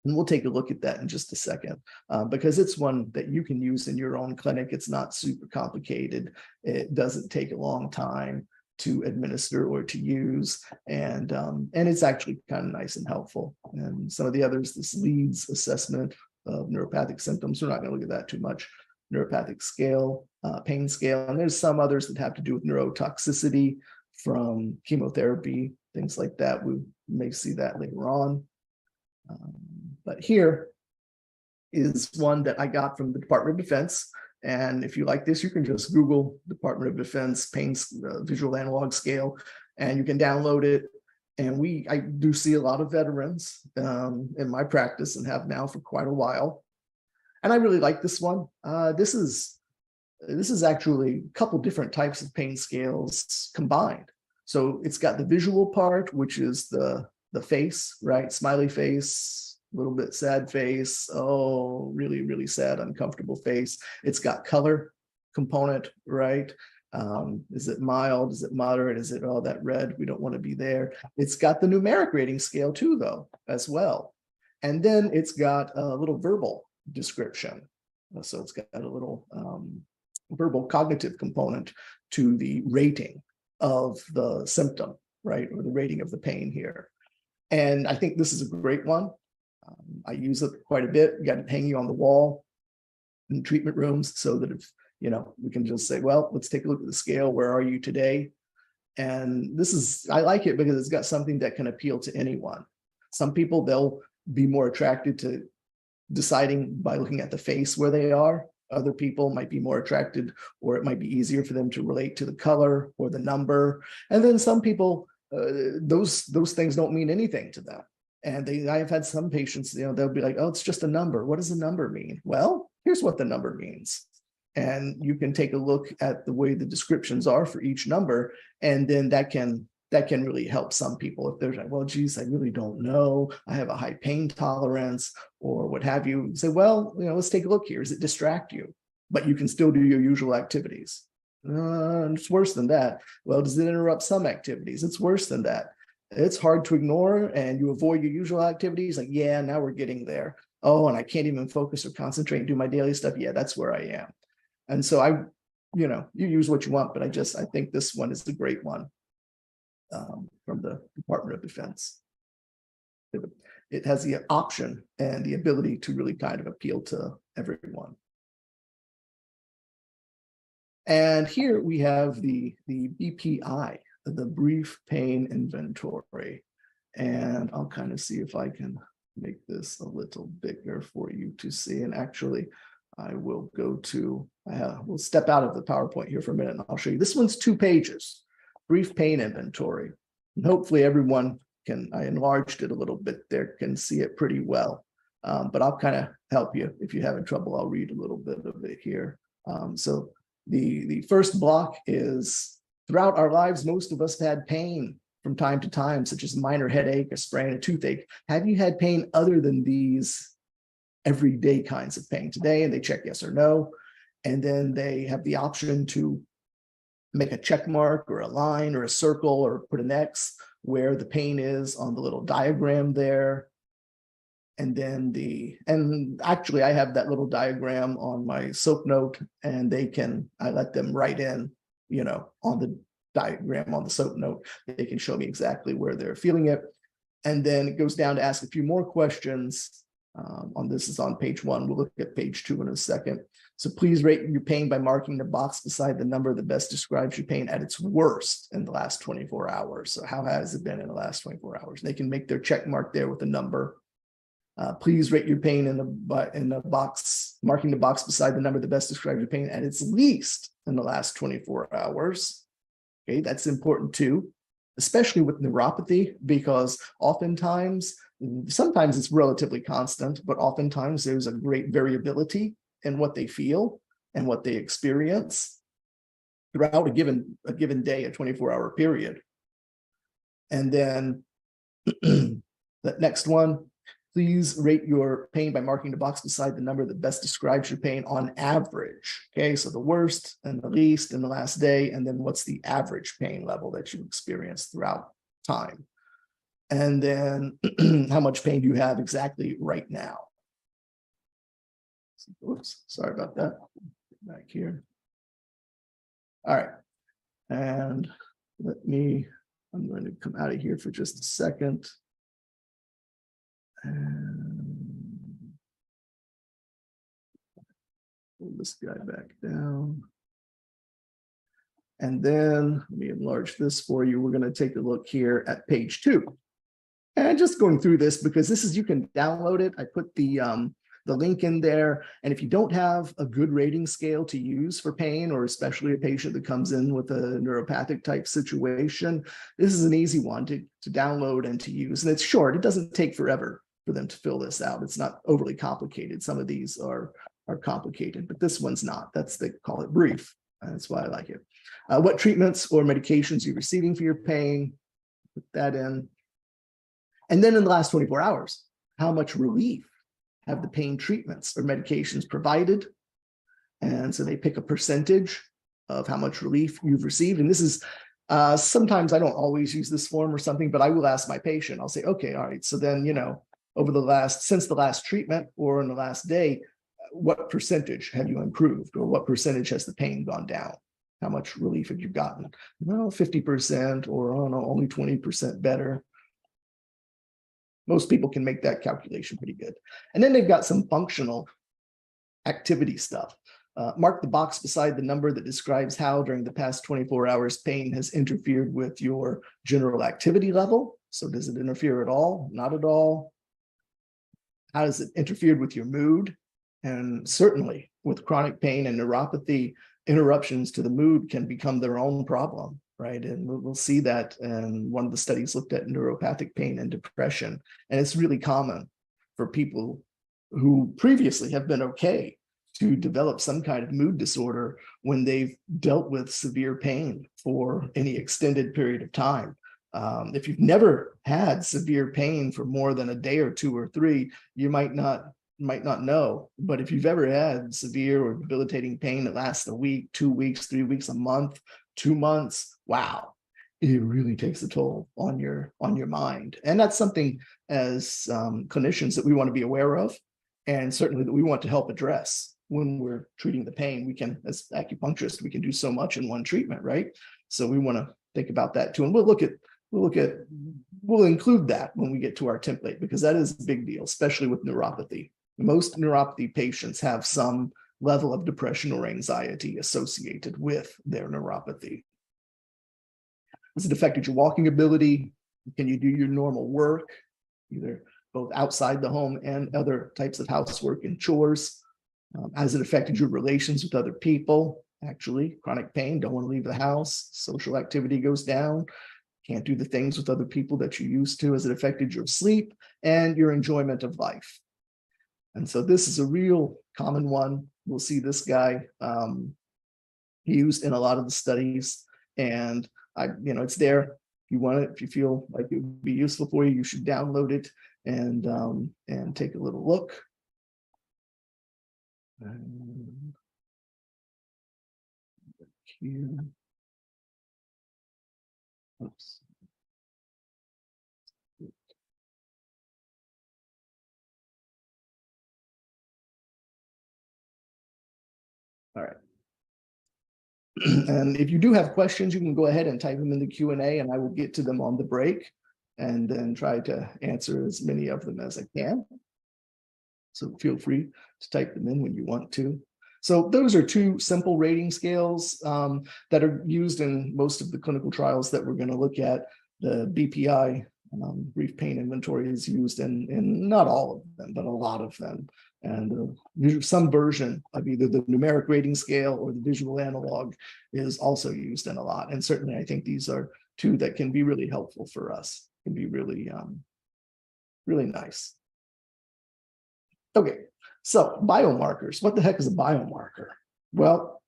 And we'll take a look at that in just a second, because it's one that you can use in your own clinic. It's not super complicated. It doesn't take a long time to administer or to use, and it's actually kind of nice and helpful. And some of the others, this Leeds assessment of neuropathic symptoms, we're not going to look at that too much. Neuropathic scale, pain scale, and there's some others that have to do with neurotoxicity from chemotherapy, things like that. We may see that later on. But here is one that I got from the Department of Defense. And if you like this, you can just Google Department of Defense pain visual analog scale, and you can download it. And I do see a lot of veterans in my practice and have now for quite a while. And I really like this one. This is actually a couple different types of pain scales combined. So it's got the visual part, which is the face, right? Smiley face, a little bit sad face. Oh, really, really sad, uncomfortable face. It's got color component, right? Is it mild? Is it moderate? Is it all that red? We don't want to be there. It's got the numeric rating scale too, though, as well. And then it's got a little verbal description. So it's got a little verbal cognitive component to the rating. of the symptom, right? Or the rating of the pain here. And I think this is a great one. I use it quite a bit. Got it hanging on the wall in treatment rooms so that if, we can just say, well, let's take a look at the scale. Where are you today? And I like it because it's got something that can appeal to anyone. Some people, they'll be more attracted to deciding by looking at the face where they are. Other people might be more attracted, or it might be easier for them to relate to the color or the number. And then some people, those things don't mean anything to them. And I've had some patients, they'll be like, oh, it's just a number. What does a number mean? Well, here's what the number means. And you can take a look at the way the descriptions are for each number, and then that can really help some people. If they're like, well, geez, I really don't know, I have a high pain tolerance or what have you, say, well, let's take a look here. Does it distract you? But you can still do your usual activities. It's worse than that. Well, does it interrupt some activities? It's worse than that. It's hard to ignore and you avoid your usual activities. Like, yeah, now we're getting there. Oh, and I can't even focus or concentrate and do my daily stuff. Yeah, that's where I am. And so you use what you want, but I think this one is the great one from the Department of Defense. It has the option and the ability to really kind of appeal to everyone. And here we have the BPI, the Brief Pain Inventory. And I'll kind of see if I can make this a little bigger for you to see. And actually, I will go to, we'll step out of the PowerPoint here for a minute and I'll show you. This one's 2 pages, Brief Pain Inventory. And hopefully everyone I enlarged it a little bit there, can see it pretty well. But I'll kind of help you. If you're having trouble, I'll read a little bit of it here. So the first block is, throughout our lives, most of us have had pain from time to time, such as a minor headache, a sprain, a toothache. Have you had pain other than these everyday kinds of pain today? And they check yes or no. And then they have the option to make a check mark or a line or a circle or put an X where the pain is on the little diagram there. And then actually I have that little diagram on my soap note, and I let them write in, on the diagram on the soap note, they can show me exactly where they're feeling it. And then it goes down to ask a few more questions. This is on page 1. We'll look at page 2 in a second. So please rate your pain by marking the box beside the number that best describes your pain at its worst in the last 24 hours. So how has it been in the last 24 hours? They can make their check mark there with a number. Please rate your pain in the box, marking the box beside the number that best describes your pain at its least in the last 24 hours. Okay, that's important too, especially with neuropathy, because sometimes it's relatively constant, but oftentimes there's a great variability in what they feel and what they experience throughout a given day, a 24-hour period. And then the next one, please rate your pain by marking the box beside the number that best describes your pain on average. Okay, so the worst and the least in the last day, and then what's the average pain level that you experience throughout time. And then how much pain do you have exactly right now? Oops, sorry about that. Back here. All right. And I'm going to come out of here for just a second. And pull this guy back down. And then let me enlarge this for you. We're going to take a look here at page 2. And just going through this because you can download it. I put the link in there. And if you don't have a good rating scale to use for pain, or especially a patient that comes in with a neuropathic type situation, this is an easy one to download and to use. And it's short. It doesn't take forever for them to fill this out. It's not overly complicated. Some of these are complicated, but this one's not. They call it brief. That's why I like it. What treatments or medications you're receiving for your pain, put that in. And then in the last 24 hours, how much relief have the pain treatments or medications provided? And so they pick a percentage of how much relief you've received. And this is, sometimes I don't always use this form or something, but I will ask my patient, I'll say, okay, all right. So then, since the last treatment or in the last day, what percentage have you improved, or what percentage has the pain gone down? How much relief have you gotten? Well, 50% or oh no, only 20% better. Most people can make that calculation pretty good. And then they've got some functional activity stuff. Mark the box beside the number that describes how during the past 24 hours pain has interfered with your general activity level. So does it interfere at all? Not at all. How has it interfered with your mood? And certainly with chronic pain and neuropathy, interruptions to the mood can become their own problem, right? And we'll see that in one of the studies looked at neuropathic pain and depression. And it's really common for people who previously have been okay to develop some kind of mood disorder when they've dealt with severe pain for any extended period of time. If you've never had severe pain for more than a day or two or three, you might not know. But if you've ever had severe or debilitating pain that lasts a week, 2 weeks, 3 weeks, a month, 2 months, wow, it really takes a toll on your mind. And that's something as clinicians that we want to be aware of, and certainly that we want to help address when we're treating the pain. We can, as acupuncturists, we can do so much in one treatment, right? So we want to think about that too. And we'll include that when we get to our template, because that is a big deal, especially with neuropathy. Most neuropathy patients have some level of depression or anxiety associated with their neuropathy. Has it affected your walking ability? Can you do your normal work, either both outside the home and other types of housework and chores? Has it affected your relations with other people? Actually, chronic pain, don't want to leave the house, social activity goes down, can't do the things with other people that you used to. Has it affected your sleep and your enjoyment of life? And so this is a real common one. We'll see this guy used in a lot of the studies, and it's there. If you want it, if you feel like it would be useful for you, you should download it and take a little look. And here. Oops. All right. And if you do have questions, you can go ahead and type them in the Q&A, and I will get to them on the break and then try to answer as many of them as I can. So feel free to type them in when you want to. So those are two simple rating scales that are used in most of the clinical trials that we're going to look at. The BPI, brief pain inventory, is used in not all of them, but a lot of them. And some version of either the numeric rating scale or the visual analog is also used in a lot. And certainly I think these are two that can be really helpful for us, can be really, really nice. Okay, so biomarkers. What the heck is a biomarker? Well,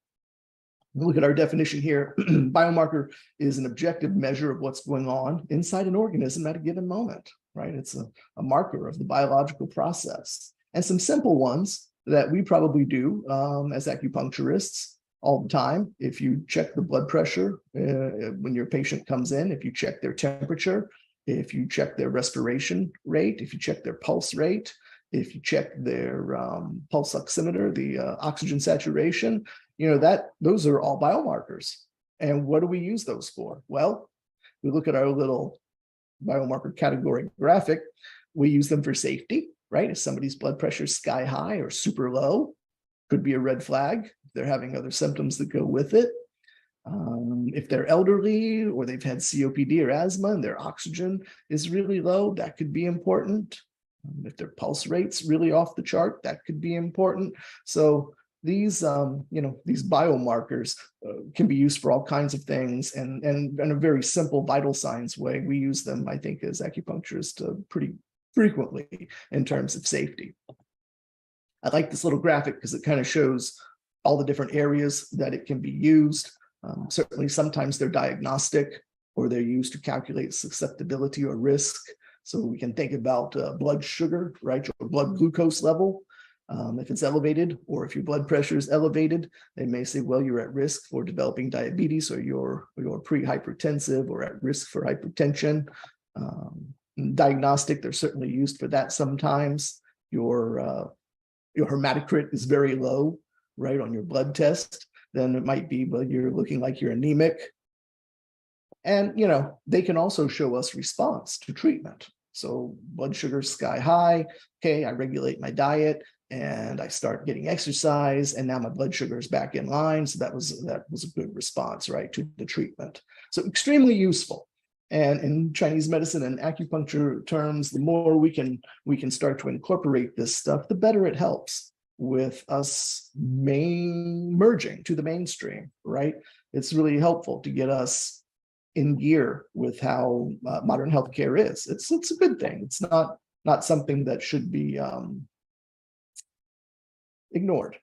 look at our definition here. Biomarker is an objective measure of what's going on inside an organism at a given moment, right? It's a marker of the biological process. And some simple ones that we probably do as acupuncturists all the time. If you check the blood pressure when your patient comes in, if you check their temperature, if you check their respiration rate, if you check their pulse rate, if you check their pulse oximeter, the oxygen saturation, those are all biomarkers. And what do we use those for? Well, we look at our little biomarker category graphic. We use them for safety, right? If somebody's blood pressure is sky high or super low, could be a red flag. They're having other symptoms that go with it. If they're elderly or they've had COPD or asthma and their oxygen is really low, that could be important. If their pulse rate's really off the chart, that could be important. So these, these biomarkers can be used for all kinds of things, and in a very simple vital signs way. We use them, I think, as acupuncturists pretty frequently in terms of safety. I like this little graphic because it kind of shows all the different areas that it can be used. Certainly, sometimes they're diagnostic, or they're used to calculate susceptibility or risk. So we can think about blood sugar, right? Your blood glucose level. If it's elevated, or if your blood pressure is elevated, they may say, well, you're at risk for developing diabetes, or you're pre-hypertensive, or at risk for hypertension. Diagnostic, they're certainly used for that sometimes. Your hematocrit is very low, right, on your blood test. then it might be, well, you're looking like you're anemic. And, they can also show us response to treatment. So blood sugar sky high. Okay, I regulate my diet and I start getting exercise, and now my blood sugar is back in line. So that was a good response, right, to the treatment. So extremely useful. And in Chinese medicine and acupuncture terms, the more we can start to incorporate this stuff, the better it helps with us merging to the mainstream, right? It's really helpful to get us in gear with how modern healthcare is. It's a good thing. It's not something that should be ignored.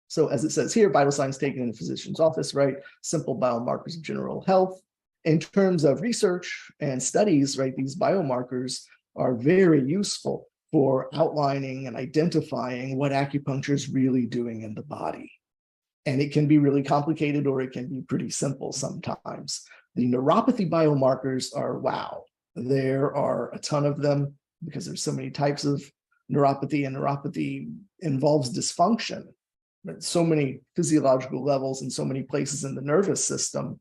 So as it says here, vital signs taken in a physician's office, right? Simple biomarkers of general health. In terms of research and studies, right, these biomarkers are very useful for outlining and identifying what acupuncture is really doing in the body. And it can be really complicated, or it can be pretty simple sometimes. The neuropathy biomarkers are, wow, there are a ton of them because there's so many types of neuropathy, and neuropathy involves dysfunction at so many physiological levels in so many places in the nervous system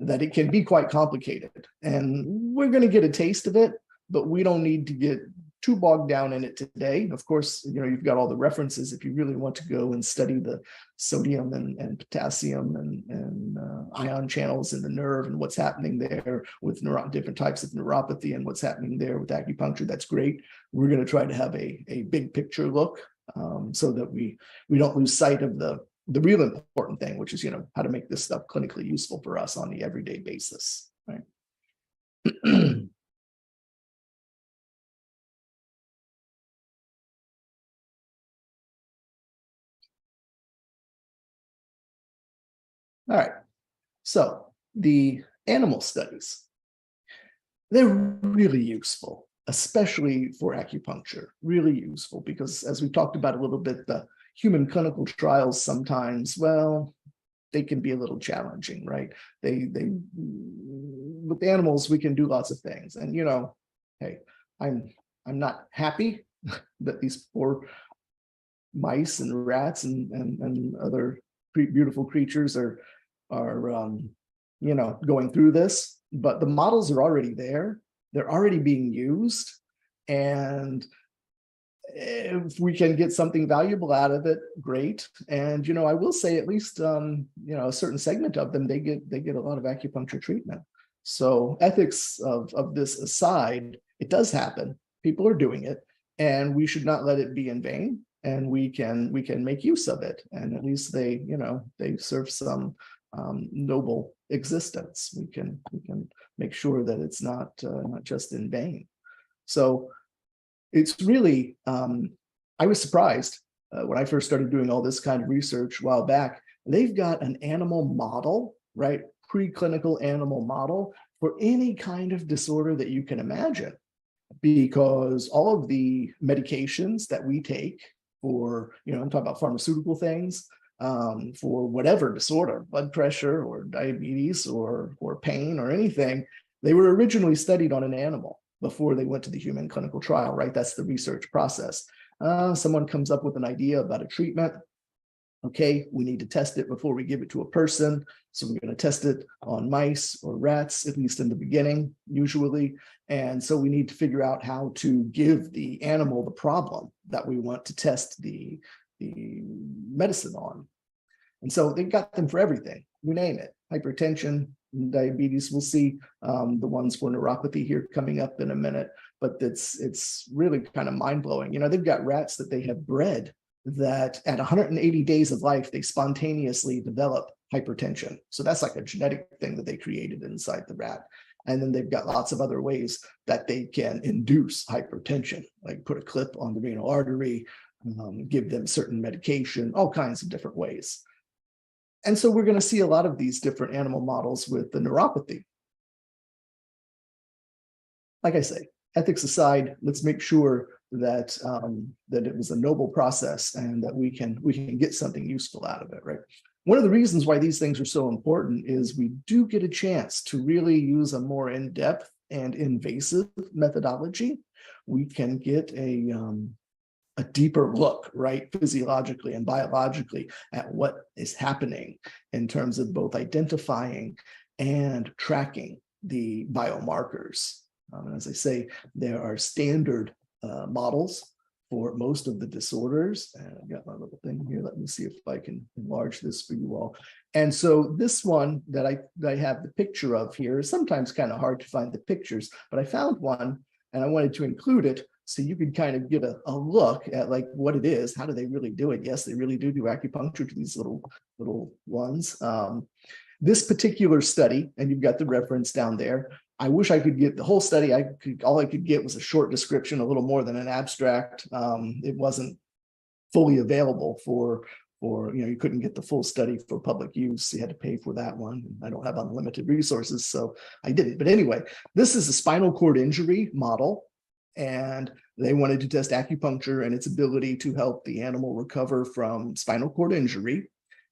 that it can be quite complicated. And we're going to get a taste of it, but we don't need to get too bogged down in it today. Of course, you've got all the references if you really want to go and study the sodium and potassium and ion channels in the nerve and what's happening there with different types of neuropathy and what's happening there with acupuncture. That's great. We're going to try to have a big picture look so that we don't lose sight of the real important thing, which is, how to make this stuff clinically useful for us on the everyday basis, right? All right, so the animal studies, they're really useful, especially for acupuncture, really useful, because as we talked about a little bit, the human clinical trials sometimes, well, they can be a little challenging, right? With animals, we can do lots of things. And, hey, I'm not happy that these poor mice and rats and other beautiful creatures are going through this, but the models are already there. They're already being used. And if we can get something valuable out of it, great. And, I will say at least, a certain segment of them, they get a lot of acupuncture treatment. So ethics of this aside, it does happen. People are doing it, and we should not let it be in vain. And we can make use of it. And at least they serve some noble existence. We can make sure that it's not just in vain. So it's really, I was surprised when I first started doing all this kind of research a while back. They've got an animal model, right? Preclinical animal model for any kind of disorder that you can imagine, because all of the medications that we take for, I'm talking about pharmaceutical things, for whatever disorder, blood pressure or diabetes or pain or anything, they were originally studied on an animal before they went to the human clinical trial, right? That's the research process. Someone comes up with an idea about a treatment. Okay, we need to test it before we give it to a person. So we're going to test it on mice or rats, at least in the beginning, usually. And so we need to figure out how to give the animal the problem that we want to test the medicine on. And so they got them for everything, you name it, hypertension, diabetes. We'll see the ones for neuropathy here coming up in a minute, but it's really kind of mind-blowing. They've got rats that they have bred that at 180 days of life, they spontaneously develop hypertension. So that's like a genetic thing that they created inside the rat. And then they've got lots of other ways that they can induce hypertension, like put a clip on the renal artery, give them certain medication, all kinds of different ways. And so we're going to see a lot of these different animal models with the neuropathy. Like I say, ethics aside, let's make sure that that it was a noble process and that we can get something useful out of it, right? One of the reasons why these things are so important is we do get a chance to really use a more in-depth and invasive methodology. We can get a a deeper look, right, physiologically and biologically at what is happening in terms of both identifying and tracking the biomarkers. As I say, there are standard models for most of the disorders. And I've got my little thing here. Let me see if I can enlarge this for you all. And so this one that I have the picture of here is sometimes kind of hard to find the pictures, but I found one and I wanted to include it so you could kind of get a look at like what it is. How do they really do it? Yes, they really do acupuncture to these little ones. This particular study, and you've got the reference down there. I wish I could get the whole study. All I could get was a short description, a little more than an abstract. It wasn't fully available for you couldn't get the full study for public use. You had to pay for that one. I don't have unlimited resources, so I didn't. But anyway, this is a spinal cord injury model, and they wanted to test acupuncture and its ability to help the animal recover from spinal cord injury.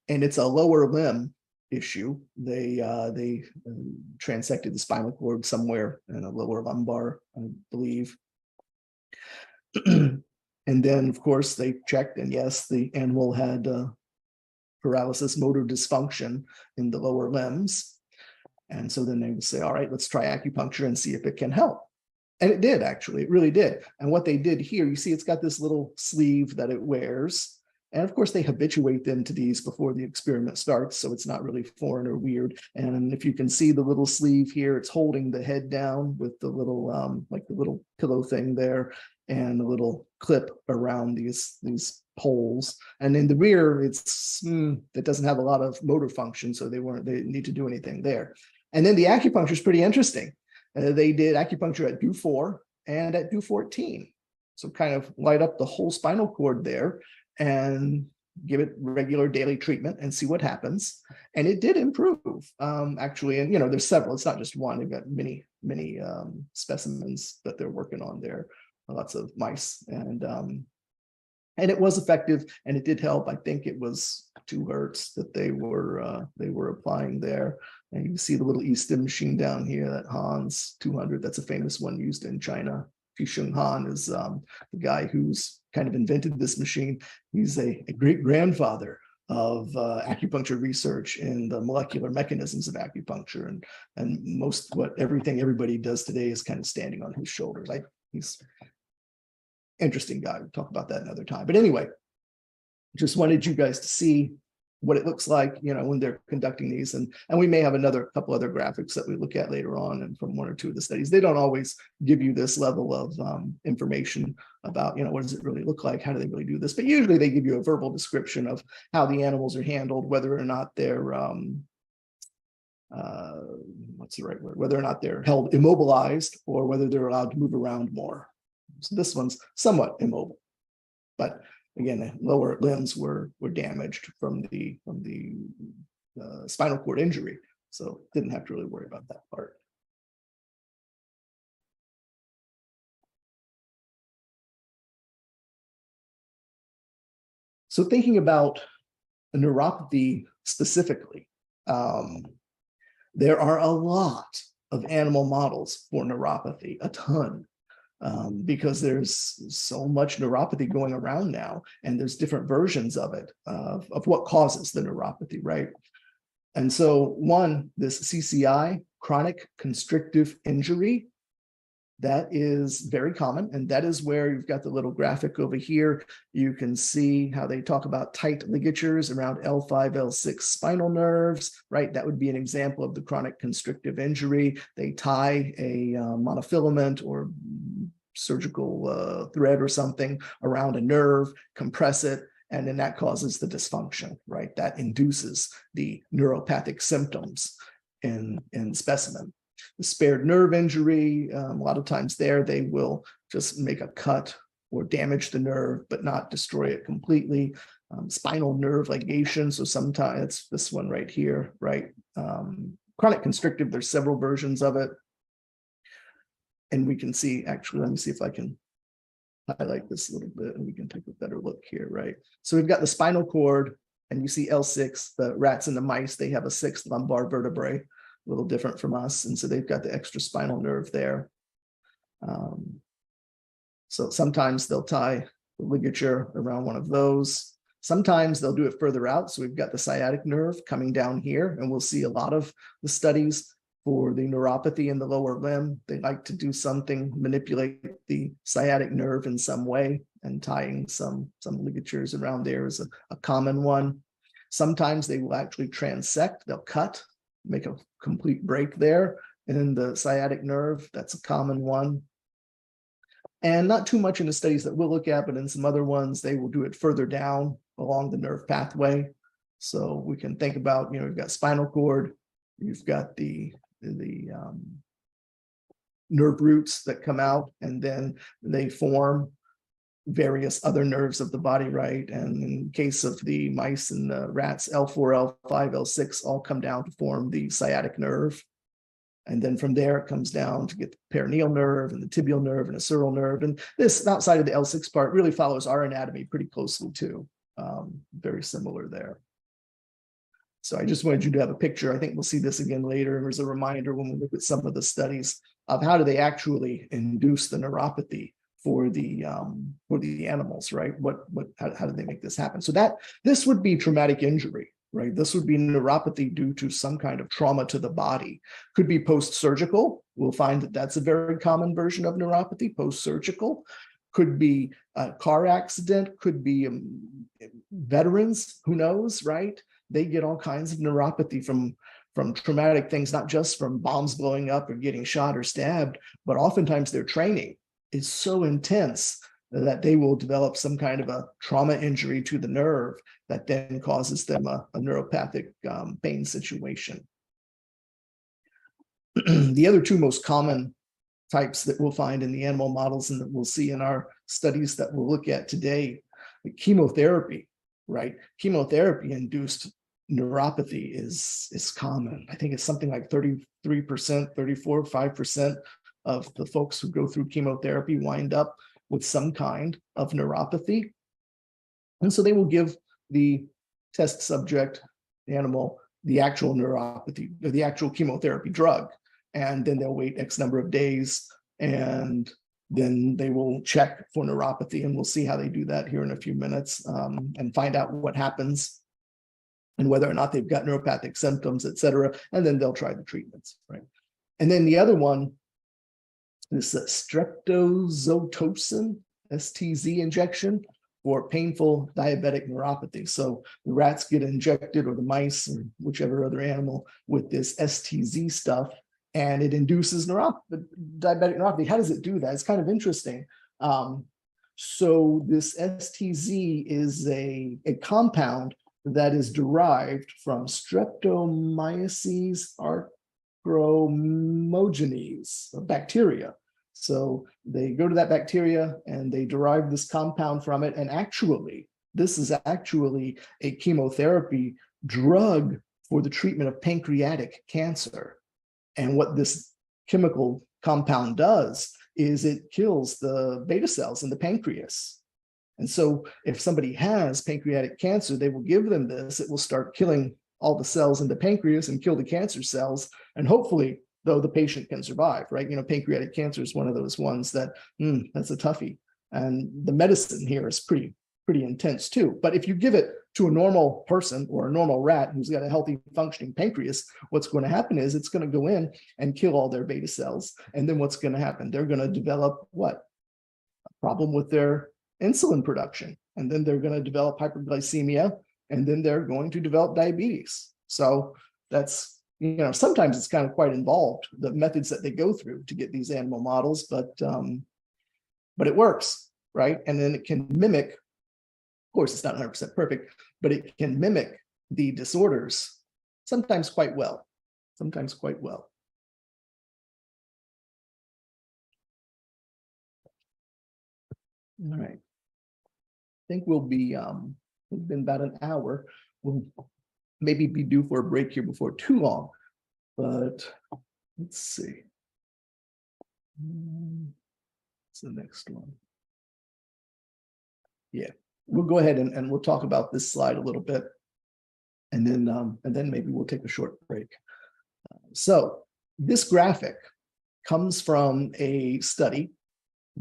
And it's a lower limb issue. They transected the spinal cord somewhere in a lower lumbar, I believe. And then, of course, they checked, and yes, the animal had paralysis, motor dysfunction in the lower limbs. And so then they would say, all right, let's try acupuncture and see if it can help. And it did, actually, it really did. And what they did here, you see, it's got this little sleeve that it wears. And of course, they habituate them to these before the experiment starts, so it's not really foreign or weird. And if you can see the little sleeve here, it's holding the head down with the little, like the little pillow thing there, and a little clip around these poles. And in the rear, it doesn't have a lot of motor function, so they didn't need to do anything there. And then the acupuncture is pretty interesting. They did acupuncture at DO4 and at DO14, so kind of light up the whole spinal cord there and give it regular daily treatment and see what happens. And it did improve, actually. And, there's several, it's not just one. They've got many specimens that they're working on there, lots of mice. And it was effective, and it did help. I think it was 2 hertz that they were applying there. And you can see the little E-stim machine down here, that Hans 200, that's a famous one used in China. Fishung Han is the guy who's kind of invented this machine. He's a great grandfather of acupuncture research in the molecular mechanisms of acupuncture, and everything everybody does today is kind of standing on his shoulders. He's an interesting guy. We'll talk about that another time. But anyway, just wanted you guys to see what it looks like, when they're conducting these. And we may have a couple other graphics that we look at later on, and from 1 or 2 of the studies. They don't always give you this level of information about, what does it really look like? How do they really do this? But usually they give you a verbal description of how the animals are handled, whether or not they're, what's the right word? Whether or not they're held immobilized, or whether they're allowed to move around more. So this one's somewhat immobile, but again, the lower limbs were damaged from the spinal cord injury, so didn't have to really worry about that part. So thinking about a neuropathy specifically, there are a lot of animal models for neuropathy, a ton. Because there's so much neuropathy going around now, and there's different versions of it, of what causes the neuropathy, right? And so this CCI, chronic constrictive injury, that is very common. And that is where you've got the little graphic over here. You can see how they talk about tight ligatures around L5, L6 spinal nerves, right? That would be an example of the chronic constrictive injury. They tie a monofilament or surgical thread or something around a nerve, compress it, and then that causes the dysfunction, right? That induces the neuropathic symptoms in the specimen. The spared nerve injury, a lot of times they will just make a cut or damage the nerve, but not destroy it completely. Spinal nerve ligation, so sometimes it's this one right here, right? Chronic constrictive, there's several versions of it. And we can see, actually, let me see if I can highlight this a little bit, and we can take a better look here, right? So we've got the spinal cord, and you see L6, the rats and the mice, they have a 6th lumbar vertebrae, a little different from us. And so they've got the extra spinal nerve there. So sometimes they'll tie ligature around one of those. Sometimes they'll do it further out. So we've got the sciatic nerve coming down here, and we'll see a lot of the studies for the neuropathy in the lower limb. They like to do something, manipulate the sciatic nerve in some way, and tying some ligatures around there is a common one. Sometimes they will actually transect, they'll cut, make a complete break there in the sciatic nerve. That's a common one. And not too much in the studies that we'll look at, but in some other ones, they will do it further down along the nerve pathway. So we can think about, you've got spinal cord, you've got the nerve roots that come out, and then they form various other nerves of the body, right? And in case of the mice and the rats, L4, L5, L6 all come down to form the sciatic nerve. And then from there, it comes down to get the perineal nerve and the tibial nerve and a sural nerve. And this, outside of the L6 part, really follows our anatomy pretty closely too. Very similar there. So I just wanted you to have a picture. I think we'll see this again later as a reminder when we look at some of the studies of how do they actually induce the neuropathy for the animals, right? How do they make this happen? So this would be traumatic injury, right? This would be neuropathy due to some kind of trauma to the body. Could be post-surgical. We'll find that that's a very common version of neuropathy, post-surgical. Could be a car accident, could be veterans, who knows, right? They get all kinds of neuropathy from traumatic things, not just from bombs blowing up or getting shot or stabbed, but oftentimes their training is so intense that they will develop some kind of a trauma injury to the nerve that then causes them a neuropathic pain situation. The other two most common types that we'll find in the animal models and that we'll see in our studies that we'll look at today, the chemotherapy, right? Chemotherapy-induced neuropathy is common. I think it's something like 33%, 34, 5% of the folks who go through chemotherapy wind up with some kind of neuropathy. And so they will give the test subject, the animal, the actual neuropathy, or the actual chemotherapy drug. And then they'll wait X number of days, and then they will check for neuropathy. And we'll see how they do that here in a few minutes, and find out what happens and whether or not they've got neuropathic symptoms, et cetera. And then they'll try the treatments, right? And then the other one is streptozotocin, STZ injection for painful diabetic neuropathy. So the rats get injected, or the mice, or whichever other animal, with this STZ stuff, and it induces diabetic neuropathy. How does it do that? It's kind of interesting. So this STZ is a compound that is derived from Streptomyces acromogenes, a bacteria. So they go to that bacteria and they derive this compound from it. And actually, this is actually a chemotherapy drug for the treatment of pancreatic cancer. And what this chemical compound does is it kills the beta cells in the pancreas. And so if somebody has pancreatic cancer, they will give them this. It will start killing all the cells in the pancreas and kill the cancer cells. And hopefully, though, the patient can survive, right? Pancreatic cancer is one of those ones that, that's a toughie. And the medicine here is pretty intense too. But if you give it to a normal person or a normal rat who's got a healthy functioning pancreas, what's going to happen is it's going to go in and kill all their beta cells. And then what's going to happen? They're going to develop what? A problem with their insulin production. And then they're going to develop hyperglycemia, and then they're going to develop diabetes. So that's, sometimes it's kind of quite involved, the methods that they go through to get these animal models, but it works, right? And then it can mimic, of course, it's not 100% perfect, but it can mimic the disorders sometimes quite well. All right. I think we'll be, it's been about an hour. We'll maybe be due for a break here before too long, but let's see. What's the next one? Yeah, we'll go ahead and we'll talk about this slide a little bit, and then maybe we'll take a short break. So this graphic comes from a study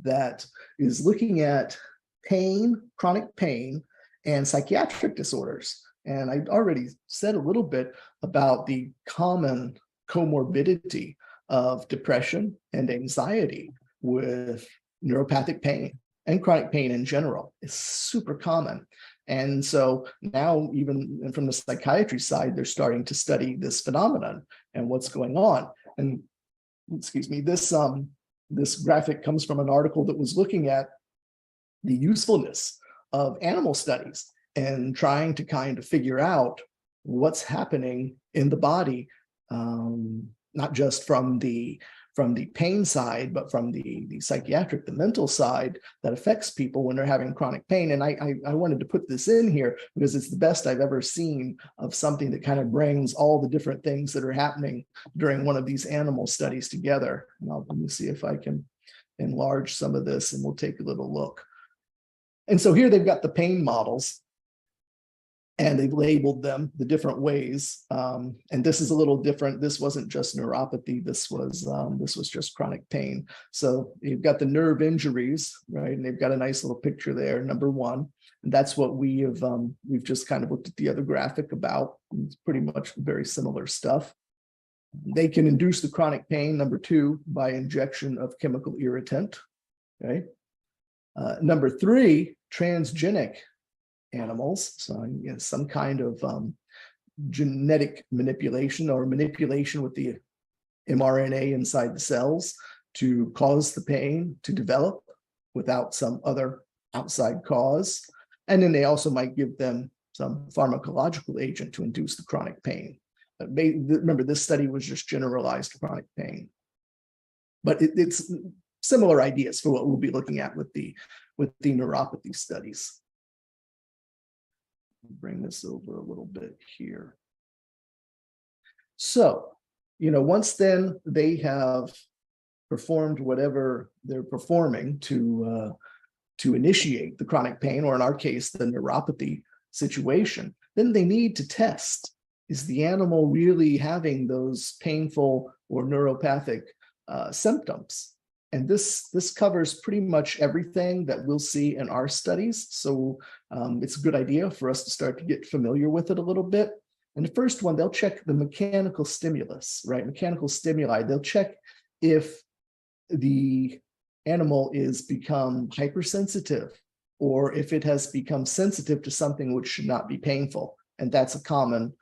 that is looking at pain, chronic pain, and psychiatric disorders. And I already said a little bit about the common comorbidity of depression and anxiety with neuropathic pain and chronic pain in general. It's super common. And so now, even from the psychiatry side, they're starting to study this phenomenon and what's going on. And excuse me, this graphic comes from an article that was looking at the usefulness of animal studies and trying to kind of figure out what's happening in the body, not just from the pain side, but from the psychiatric, the mental side that affects people when they're having chronic pain. And I wanted to put this in here because it's the best I've ever seen of something that kind of brings all the different things that are happening during one of these animal studies together. And let me see if I can enlarge some of this and we'll take a little look. And so here they've got the pain models and they've labeled them the different ways. And this is a little different. This wasn't just neuropathy. This was just chronic pain. So you've got the nerve injuries, right? And they've got a nice little picture there, number one. And that's what we've just kind of looked at the other graphic about. It's pretty much very similar stuff. They can induce the chronic pain, number two, by injection of chemical irritant, okay? Number three, transgenic animals, so some kind of genetic manipulation or manipulation with the mRNA inside the cells to cause the pain to develop without some other outside cause. And then they also might give them some pharmacological agent to induce the chronic pain. Remember, this study was just generalized chronic pain, but it's similar ideas for what we'll be looking at with the neuropathy studies. Bring this over a little bit here. So, once then they have performed whatever they're performing to initiate the chronic pain, or in our case, the neuropathy situation, then they need to test, is the animal really having those painful or neuropathic symptoms? And this covers pretty much everything that we'll see in our studies. So it's a good idea for us to start to get familiar with it a little bit. And the first one, they'll check the mechanical stimulus, right? Mechanical stimuli. They'll check if the animal is become hypersensitive or if it has become sensitive to something which should not be painful. And that's a common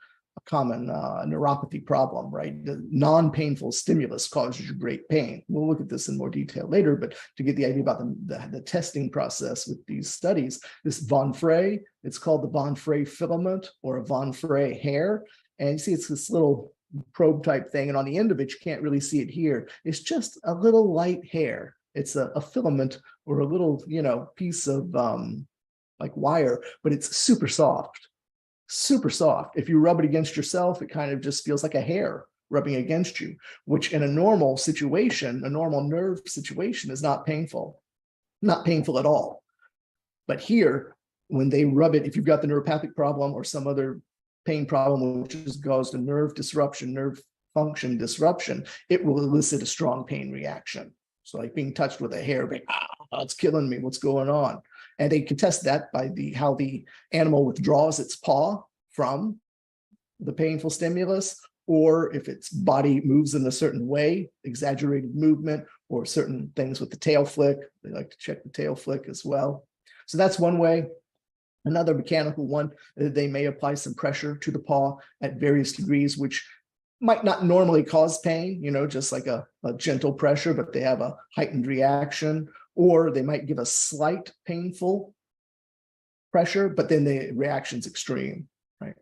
neuropathy problem, right? The non-painful stimulus causes you great pain. We'll look at this in more detail later, but to get the idea about the testing process with these studies, this Von Frey, it's called the Von Frey filament or a Von Frey hair. And you see it's this little probe type thing. And on the end of it, you can't really see it here. It's just a little light hair. It's a filament or a little, piece of like wire, but it's super soft. Super soft. If you rub it against yourself, it kind of just feels like a hair rubbing against you, which in a normal situation, a normal nerve situation, is not painful at all. But here, when they rub it, if you've got the neuropathic problem or some other pain problem, which has caused a nerve disruption, nerve function disruption, it will elicit a strong pain reaction. So like being touched with a hair, it's killing me, what's going on? And they can test that by how the animal withdraws its paw from the painful stimulus, or if its body moves in a certain way, exaggerated movement, or certain things with the tail flick. They like to check the tail flick as well. So that's one way. Another mechanical one, they may apply some pressure to the paw at various degrees, which might not normally cause pain, just like a gentle pressure, but they have a heightened reaction. Or they might give a slight painful pressure, but then the reaction's extreme, right?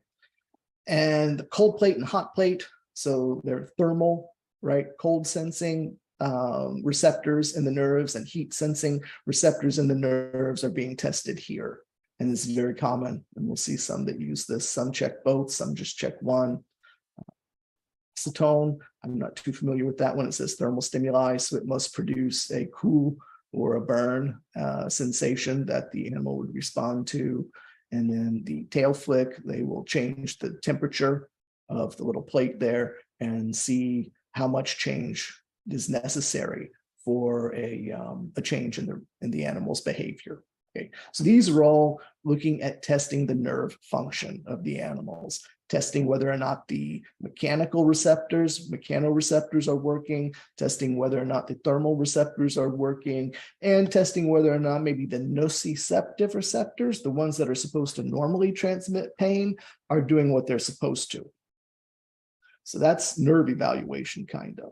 And the cold plate and hot plate, so they're thermal, right? Cold sensing receptors in the nerves and heat sensing receptors in the nerves are being tested here. And this is very common. And we'll see some that use this. Some check both, some just check one. Acetone, I'm not too familiar with that one. It says thermal stimuli, so it must produce a cool or a burn sensation that the animal would respond to. And then the tail flick, they will change the temperature of the little plate there and see how much change is necessary for a change in the animal's behavior. Okay, so these are all looking at testing the nerve function of the animals, testing whether or not the mechanoreceptors are working, testing whether or not the thermal receptors are working, and testing whether or not maybe the nociceptive receptors, the ones that are supposed to normally transmit pain, are doing what they're supposed to. So that's nerve evaluation, kind of.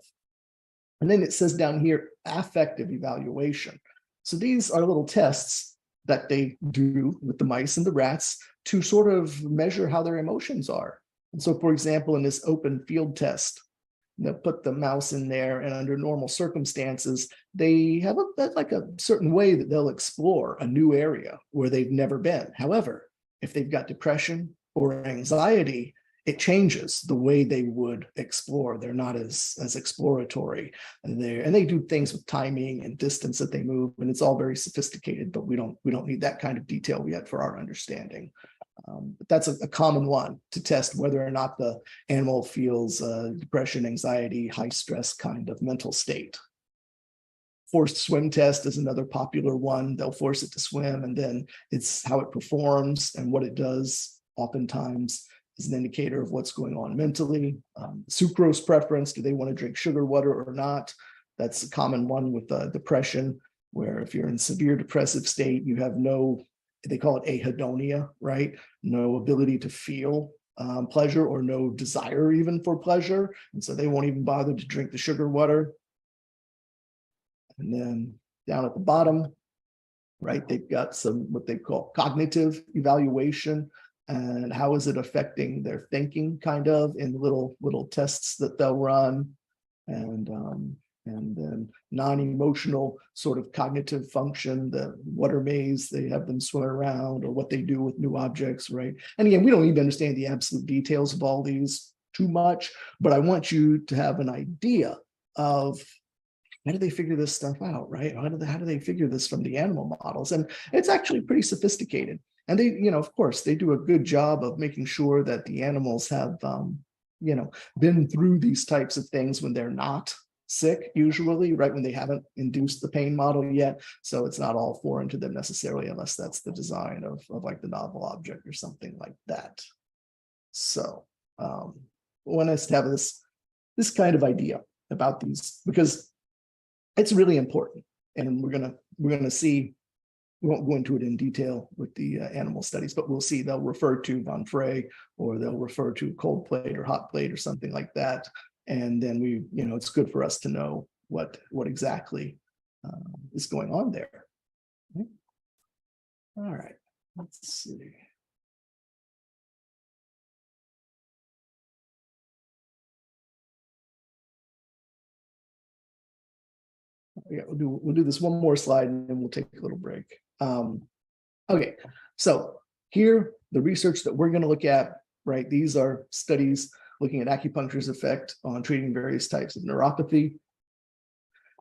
And then it says down here, affective evaluation. So these are little tests that they do with the mice and the rats to sort of measure how their emotions are. And so, for example, in this open field test, they'll put the mouse in there, and under normal circumstances, they have like a certain way that they'll explore a new area where they've never been. However, if they've got depression or anxiety, it changes the way they would explore. They're not as exploratory, and they do things with timing and distance that they move, and it's all very sophisticated. But we don't need that kind of detail yet for our understanding. But that's a common one to test whether or not the animal feels depression, anxiety, high stress kind of mental state. Forced swim test is another popular one. They'll force it to swim, and then it's how it performs and what it does. Oftentimes is an indicator of what's going on mentally. Sucrose preference, do they want to drink sugar water or not? That's a common one with depression, where if you're in severe depressive state, you have no, they call it ahedonia, right? No ability to feel pleasure, or no desire even for pleasure. And so they won't even bother to drink the sugar water. And then down at the bottom, right, they've got some what they call cognitive evaluation. And how is it affecting their thinking, kind of, in little tests that they'll run, and then non-emotional sort of cognitive function, the water maze, they have them swim around, or what they do with new objects, right? And again, we don't need to understand the absolute details of all these too much, but I want you to have an idea of how do they figure this stuff out, right? How do they figure this from the animal models? And it's actually pretty sophisticated. And they, of course, they do a good job of making sure that the animals have, been through these types of things when they're not sick, usually, right, when they haven't induced the pain model yet. So it's not all foreign to them necessarily, unless that's the design of like the novel object or something like that. So I want us to have this kind of idea about these, because it's really important. And we're gonna see. We won't go into it in detail with the animal studies, but we'll see they'll refer to Van Frey, or they'll refer to cold plate or hot plate or something like that. And then it's good for us to know what exactly is going on there. Okay. All right, let's see. Yeah, we'll do this one more slide, and then we'll take a little break. Okay, so here, the research that we're going to look at, right? These are studies looking at acupuncture's effect on treating various types of neuropathy.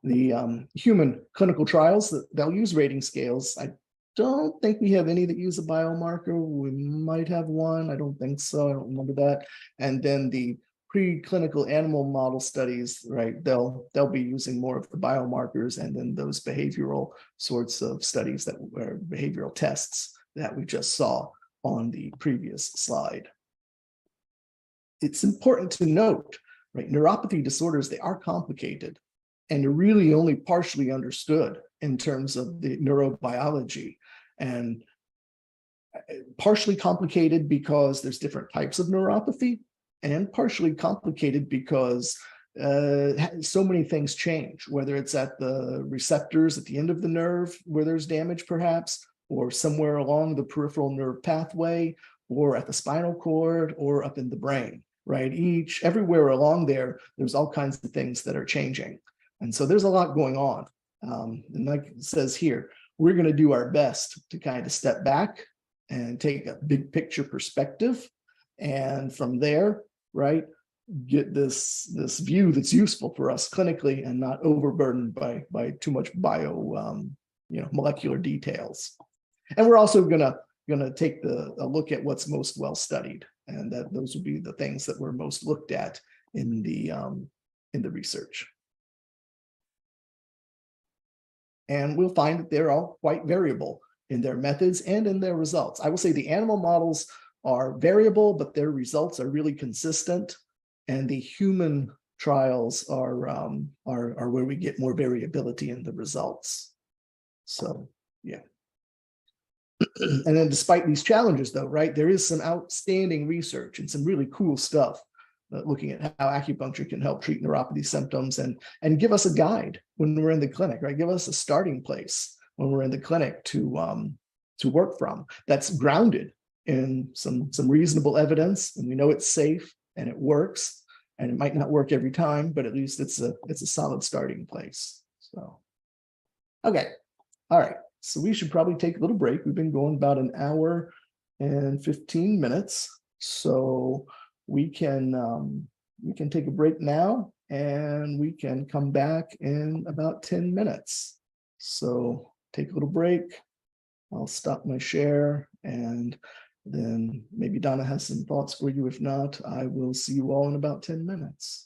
The human clinical trials, they'll use rating scales. I don't think we have any that use a biomarker. We might have one. I don't think so. I don't remember that. And then the preclinical animal model studies, right? They'll be using more of the biomarkers, and then those behavioral sorts of studies that were behavioral tests that we just saw on the previous slide. It's important to note, right? Neuropathy disorders, they are complicated, and they're really only partially understood in terms of the neurobiology, and partially complicated because there's different types of neuropathy, and partially complicated because so many things change, whether it's at the receptors at the end of the nerve where there's damage perhaps, or somewhere along the peripheral nerve pathway, or at the spinal cord, or up in the brain, right? Everywhere along there, there's all kinds of things that are changing. And so there's a lot going on. And like it says here, we're going to do our best to kind of step back and take a big picture perspective. And from there, right, get this view that's useful for us clinically, and not overburdened by too much molecular details. And we're also gonna take a look at what's most well studied, and that those will be the things that were most looked at in the research. And we'll find that they're all quite variable. in their methods and in their results. I will say the animal models are variable, but their results are really consistent. And the human trials are where we get more variability in the results. So, yeah. And then despite these challenges, though, right, there is some outstanding research and some really cool stuff looking at how acupuncture can help treat neuropathy symptoms and give us a guide when we're in the clinic, right? Give us a starting place when we're in the clinic to work from that's grounded in some reasonable evidence, and we know it's safe and it works. And it might not work every time, but at least it's a solid starting place. So, okay, all right. So we should probably take a little break. We've been going about an hour and 15 minutes. So we can take a break now, and we can come back in about 10 minutes. So take a little break. I'll stop my share, and then maybe Donna has some thoughts for you. If not, I will see you all in about 10 minutes.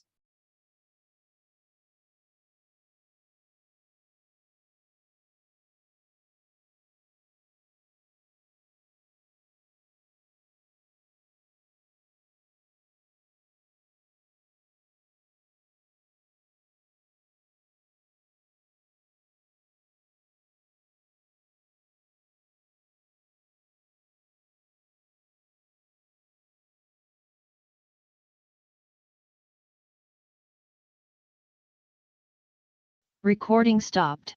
Recording stopped.